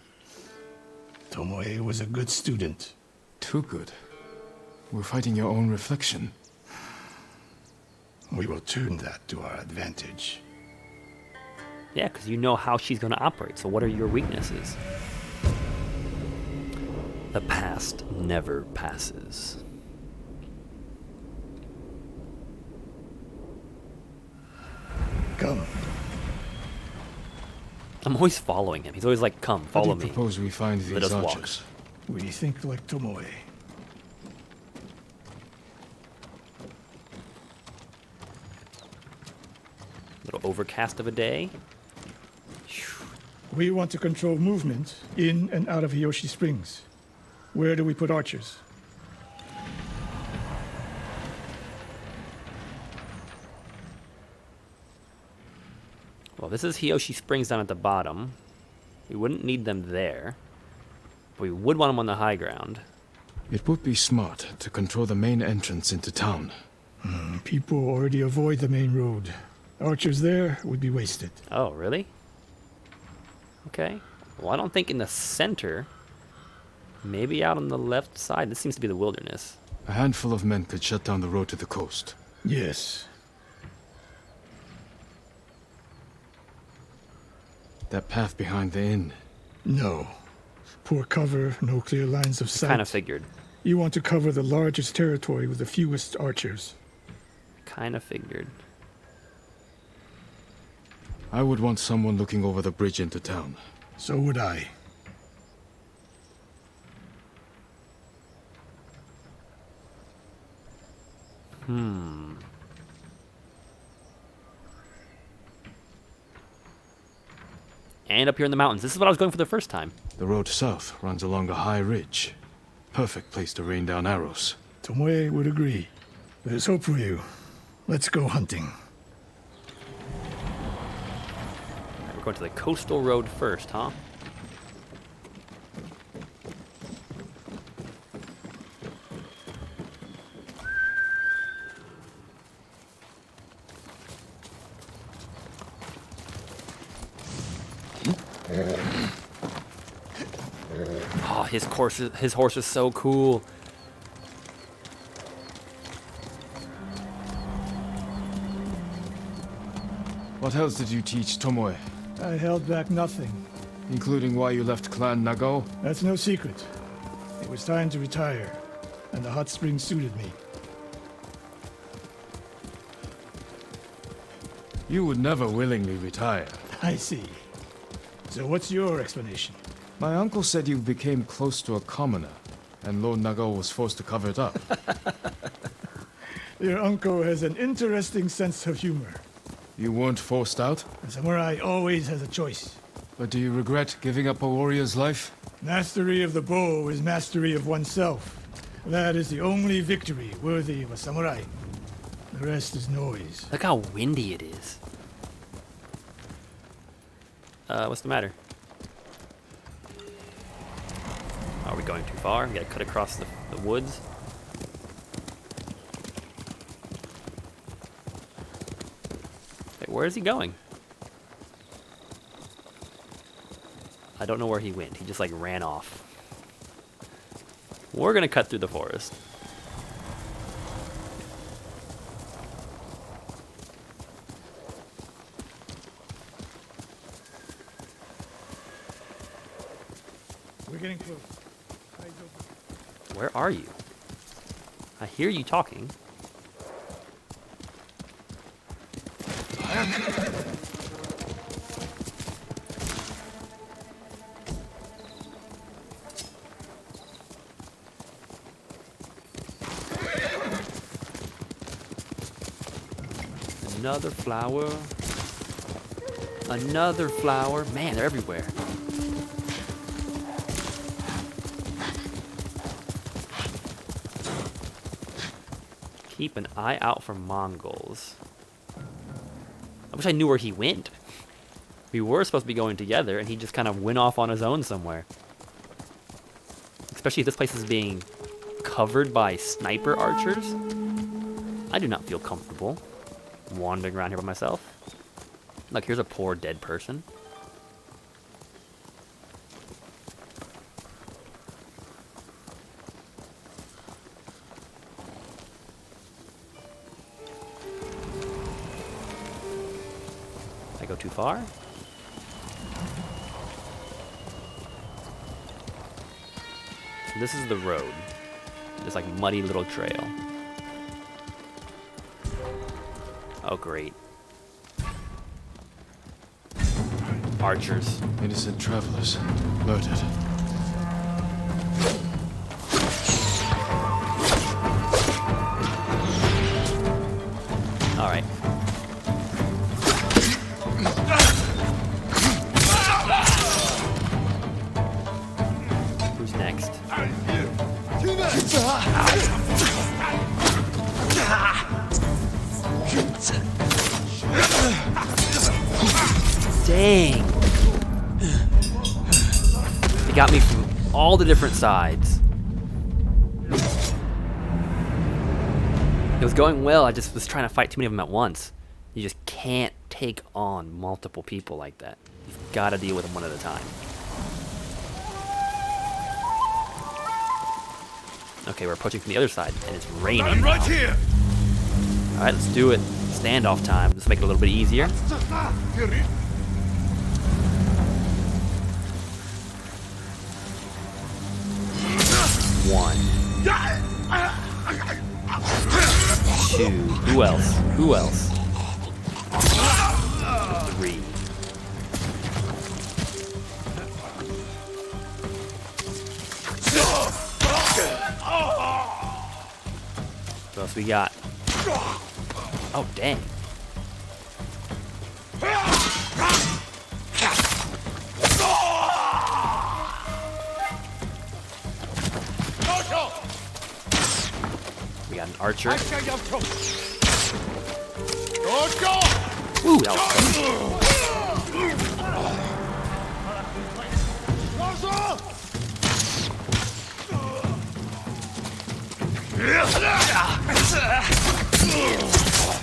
S8: Tomoe was a good student.
S3: Too good. We're fighting your own reflection.
S8: We will turn that to our advantage.
S1: Yeah, because you know how she's going to operate. So what are your weaknesses? The past never passes.
S8: Come.
S1: I'm always following him. He's always like, come,
S3: How do
S1: follow
S3: you
S1: me.
S3: propose we find
S1: Let
S3: these
S1: us walk.
S3: archers?
S8: We think like Tomoe.
S1: Little overcast of a day.
S8: We want to control movement in and out of Hiyoshi Springs. Where do we put archers?
S1: Well, this is Hiyoshi Springs down at the bottom. We wouldn't need them there. But we would want them on the high ground.
S3: It would be smart to control the main entrance into town.
S8: People already avoid the main road. Archers there would be wasted.
S1: Oh, really? Okay. Well, I don't think in the center. Maybe out on the left side. This seems to be the wilderness.
S3: A handful of men could shut down the road to the coast.
S8: Yes.
S3: That path behind the inn.
S8: No. Poor cover, no clear lines of sight.
S1: Kind of figured.
S8: You want to cover the largest territory with the fewest archers.
S1: Kind of figured.
S3: I would want someone looking over the bridge into town.
S8: So would I.
S1: And up here in the mountains. This is what I was going for the first time.
S3: The road south runs along a high ridge. Perfect place to rain down arrows.
S8: Tomoe would agree. There's hope for you. Let's go hunting.
S1: We're going to the coastal road first, huh? Oh, his horse is so cool.
S3: What else did you teach Tomoe?
S8: I held back nothing.
S3: Including why you left Clan Nagao?
S8: That's no secret. It was time to retire, and the hot spring suited me.
S3: You would never willingly retire.
S8: I see. So what's your explanation?
S3: My uncle said you became close to a commoner, and Lord Nagao was forced to cover it up.
S8: Your uncle has an interesting sense of humor.
S3: You weren't forced out?
S8: A samurai always has a choice.
S3: But do you regret giving up a warrior's life?
S8: Mastery of the bow is mastery of oneself. That is the only victory worthy of a samurai. The rest is noise.
S1: Look how windy it is. What's the matter? Are we going too far? We gotta cut across the woods. Wait, where is he going? I don't know where he went. He just like ran off. We're gonna cut through the forest.
S8: We're getting close. Eyes open.
S1: Where are you? I hear you talking. Another flower. Another flower. Man, they're everywhere. Keep an eye out for Mongols. I wish I knew where he went. We were supposed to be going together, and he just kind of went off on his own somewhere. especially if this place is being covered by sniper archers. I do not feel comfortable wandering around here by myself. Look, here's a poor dead person. Did I go too far? So this is the road. This like muddy little trail. Oh great. Archers.
S3: Innocent travelers. Murdered.
S1: All right. Who's next? Dang. They got me from all the different sides. It was going well, I just was trying to fight too many of them at once. You just can't take on multiple people like that. You've got to deal with them one at a time. Okay, we're approaching from the other side, and it's raining. I'm right here! Alright, let's do it. Standoff time. Let's make it a little bit easier. One. Two. Who else? Who else? Three. What else we got? Oh, dang. We got an archer. Ooh, that was close.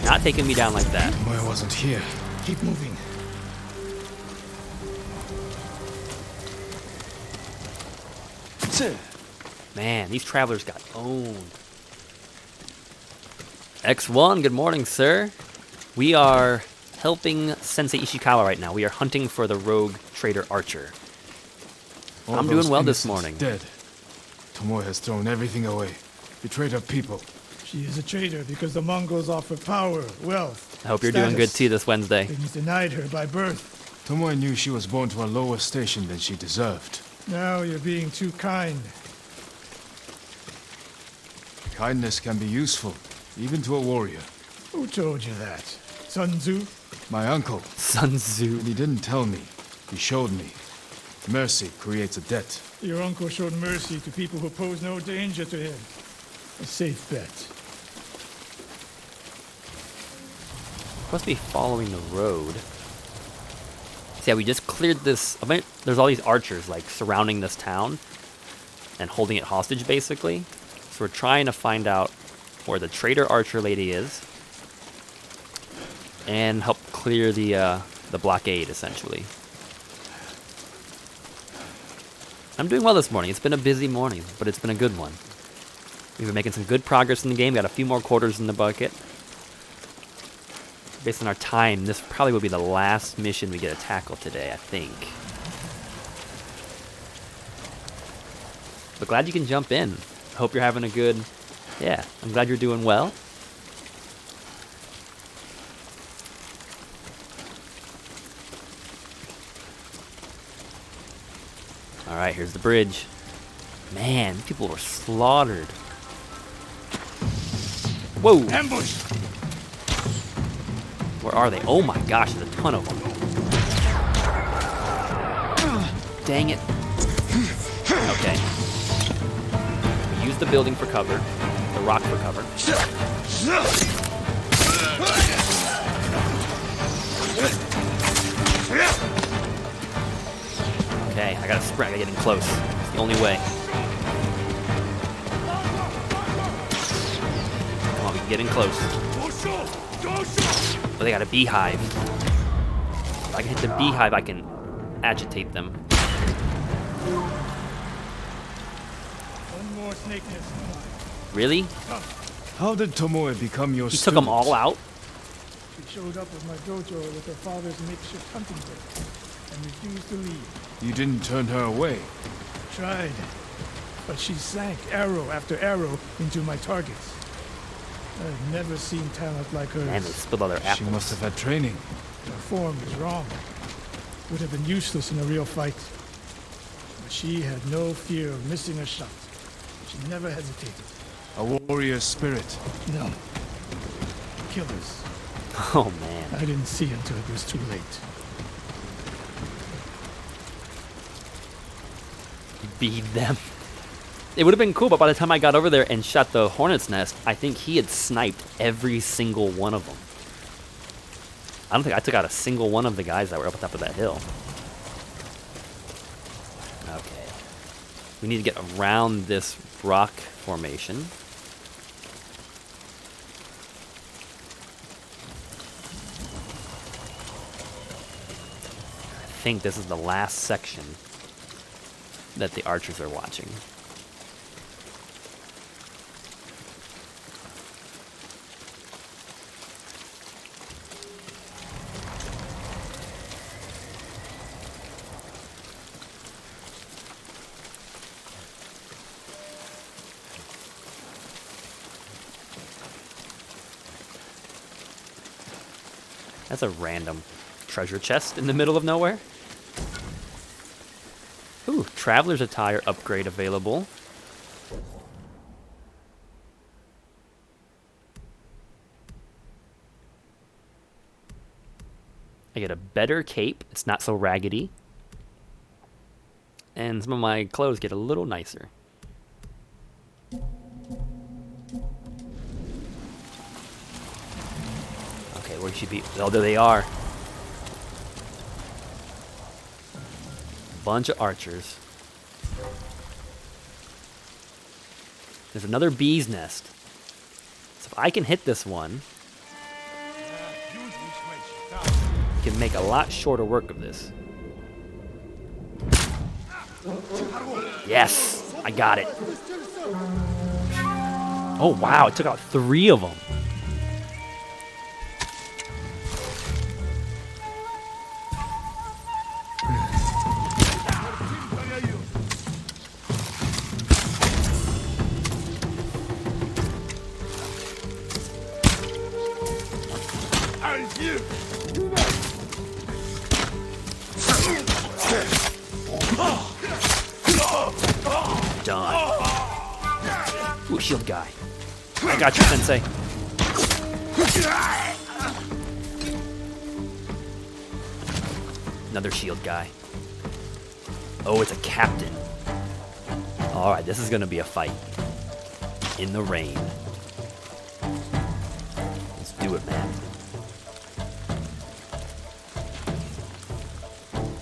S1: Not taking me down like that.
S3: Tomoe wasn't here.
S8: Keep moving.
S1: Man, these travelers got owned. X1, good morning, sir. We are helping Sensei Ishikawa right now. We are hunting for the rogue trader archer.
S3: All
S1: I'm
S3: those
S1: doing well this
S3: innocents
S1: morning.
S3: Dead. Tomoe has thrown everything away. Betrayed her people.
S8: She is a traitor because the Mongols offer power, wealth.
S1: I hope you're doing good
S8: status.
S1: too this Wednesday.
S8: Things denied her by birth.
S3: Tomoe knew she was born to a lower station than she deserved.
S8: Now you're being too kind.
S3: Kindness can be useful, even to a warrior.
S8: Who told you that? Sun Tzu?
S3: My uncle,
S1: Sun Tzu.
S3: and he didn't tell me. He showed me. Mercy creates a debt.
S8: Your uncle showed mercy to people who pose no danger to him. A safe bet.
S1: Supposed to be following the road. So yeah, we just cleared this. I mean, there's all these archers like surrounding this town and holding it hostage, basically. So we're trying to find out where the traitor archer lady is and help clear the blockade, essentially. I'm doing well this morning. It's been a busy morning, but it's been a good one. We've been making some good progress in the game. Got a few more quarters in the bucket. Based on our time, this probably will be the last mission we get to tackle today, I think. But glad you can jump in. I hope you're having a good... Yeah, I'm glad you're doing well. Alright, here's the bridge. Man, people were slaughtered. Whoa!
S8: Ambush!
S1: Where are they? Oh my gosh, there's a ton of them. Dang it. Okay. We use the building for cover. The rock for cover. Okay, I gotta sprint. I gotta get in close. It's the only way. Getting close. Oh, they got a beehive. If I can hit the beehive, I can agitate them.
S8: One more snake nest.
S1: Really?
S9: How did Tomoe become your
S1: He
S9: student?
S1: took them all out?
S8: She showed up with my dojo with her father's makeshift hunting bow and refused to leave.
S9: You didn't turn her away.
S8: Tried, but she sank arrow after arrow into my targets. I've never seen talent like hers.
S1: Man, they spilled all their apples.
S9: She must have had training.
S8: Her form is wrong. Would have been useless in a real fight. But she had no fear of missing a shot. She never hesitated.
S9: A warrior spirit.
S8: No. Killers.
S1: Oh, man.
S8: I didn't see until it was too late.
S1: Beat them. It would have been cool, but by the time I got over there and shot the hornet's nest, I think he had sniped every single one of them. I don't think I took out a single one of the guys that were up on top of that hill. Okay. We need to get around this rock formation. I think this is the last section that the archers are watching. That's a random treasure chest in the middle of nowhere. Ooh, traveler's attire upgrade available. I get a better cape. It's not so raggedy. And some of my clothes get a little nicer. Okay, where should be? Oh, there they are. Bunch of archers. There's another bee's nest. So if I can hit this one, we can make a lot shorter work of this. Yes, I got it. Oh wow, it took out 3 of them. Done. Ooh, shield guy. I got you, Sensei. Another shield guy. Oh, it's a captain. Alright, this is gonna be a fight. In the rain. Let's do it, man.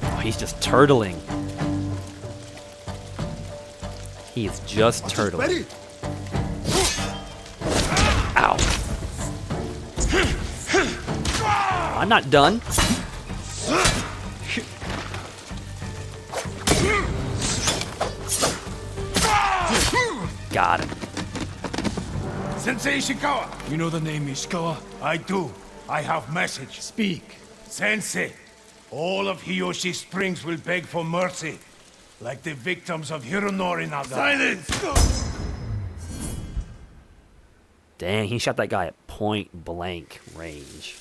S1: Oh, he's just turtling. He is just turtling. Ow. I'm not done. Got him.
S11: Sensei Ishikawa!
S9: You know the name Ishikawa?
S11: I do. I have message.
S8: Speak.
S11: Sensei, all of Hiyoshi Springs will beg for mercy, like the victims of Hironori Naga.
S8: Silence!
S1: Dang, he shot that guy at point blank range.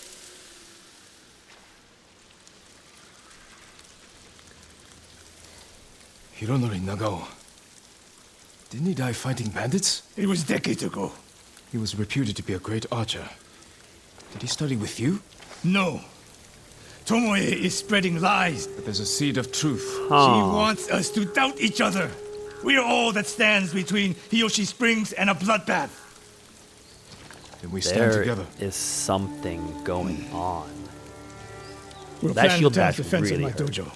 S9: Hironori Nagao. Didn't he die fighting bandits?
S8: It was decades ago.
S9: He was reputed to be a great archer. Did he study with you?
S8: No. Tomoe is spreading lies.
S9: But there's a seed of truth.
S8: She wants us to doubt each other. We are all that stands between Hiyoshi Springs and a bloodbath.
S9: Then we stand
S1: There
S9: together.
S1: is something going on.
S8: We'll
S1: That
S8: plan
S1: shield
S8: the town's
S1: bash
S8: defense
S1: really
S8: of my
S1: hurt.
S8: dojo.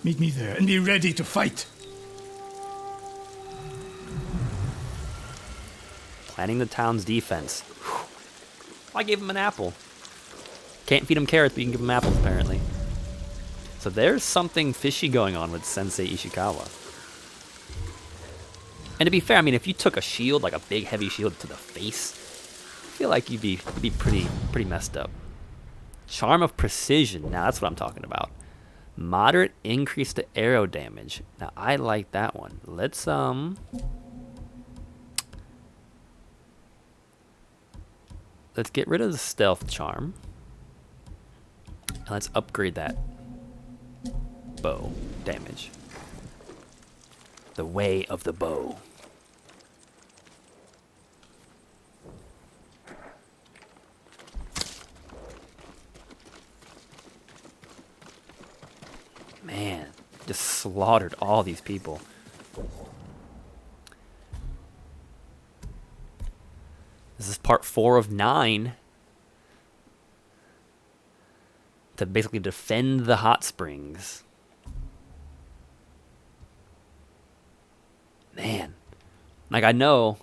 S8: Meet me there and be ready to fight.
S1: Planning the town's defense. I gave him an apple. Can't feed him carrots, but you can give him apples, apparently. So there's something fishy going on with Sensei Ishikawa. And to be fair, I mean, if you took a shield, like a big heavy shield to the face, I feel like you'd be pretty messed up. Charm of Precision. Now that's what I'm talking about. Moderate increase to arrow damage. Now I like that one. Let's get rid of the stealth charm. And let's upgrade that bow damage. The way of the bow. Man, just slaughtered all these people. This is part 4 of 9. To basically defend the hot springs. Man. Like, I know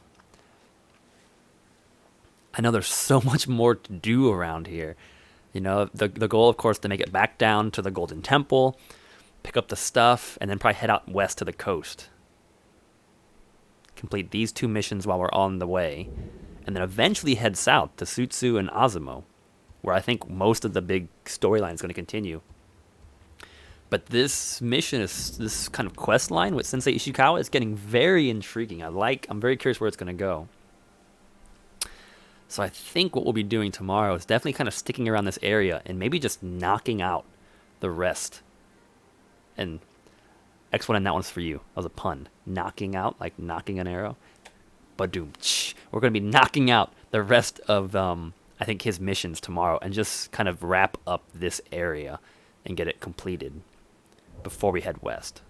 S1: there's so much more to do around here. You know, the goal, of course, to make it back down to the Golden Temple, pick up the stuff, and then probably head out west to the coast. Complete these 2 missions while we're on the way, and then eventually head south to Sutsu and Azumo, where I think most of the big storyline is going to continue. But this mission, this kind of quest line with Sensei Ishikawa is getting very intriguing. I'm very curious where it's going to go. So I think what we'll be doing tomorrow is definitely kind of sticking around this area and maybe just knocking out the rest. And X1 and that one's for you. That was a pun. Knocking out, like knocking an arrow. Badoom. We're going to be knocking out the rest of, I think, his missions tomorrow and just kind of wrap up this area and get it completed before we head west.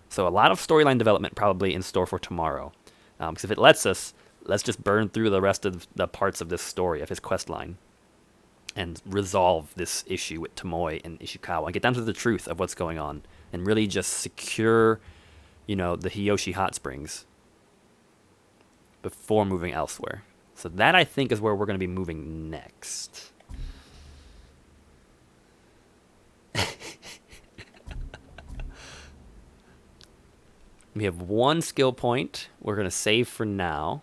S1: So a lot of storyline development probably in store for tomorrow. Because if it lets us, let's just burn through the rest of the parts of this story, of his quest line, and resolve this issue with Tomoe and Ishikawa and get down to the truth of what's going on and really just secure, the Hiyoshi Hot Springs before moving elsewhere. So that, I think, is where we're going to be moving next. We have 1 skill point. We're going to save for now.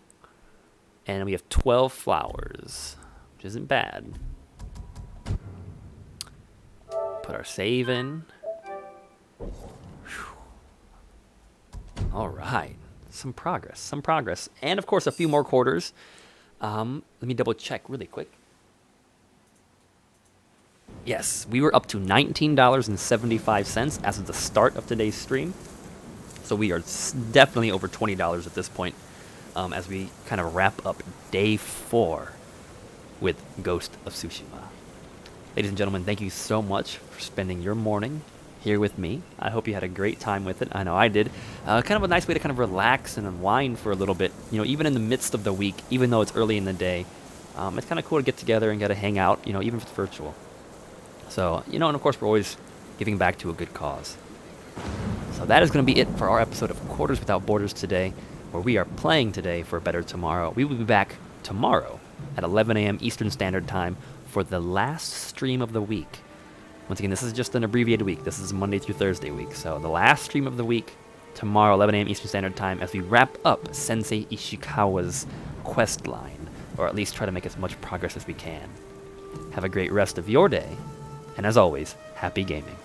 S1: And we have 12 flowers, which isn't bad. Put our save in. Whew. All right. Some progress. And, of course, a few more quarters. Let me double check really quick. Yes, we were up to $19.75 as of the start of today's stream. So we are definitely over $20 at this point as we kind of wrap up day 4 with Ghost of Tsushima. Ladies and gentlemen, thank you so much for spending your morning here with me. I hope you had a great time with it. I know I did. Kind of a nice way to kind of relax and unwind for a little bit. Even in the midst of the week, even though it's early in the day, it's kind of cool to get together and get to hang out, even if it's virtual. So, and of course, we're always giving back to a good cause. So that is going to be it for our episode of Quarters Without Borders today, where we are playing today for a better tomorrow. We will be back tomorrow at 11 a.m. Eastern Standard Time for the last stream of the week. Once again, this is just an abbreviated week. This is Monday through Thursday week. So the last stream of the week, tomorrow, 11 a.m. Eastern Standard Time, as we wrap up Sensei Ishikawa's quest line, or at least try to make as much progress as we can. Have a great rest of your day, and as always, happy gaming.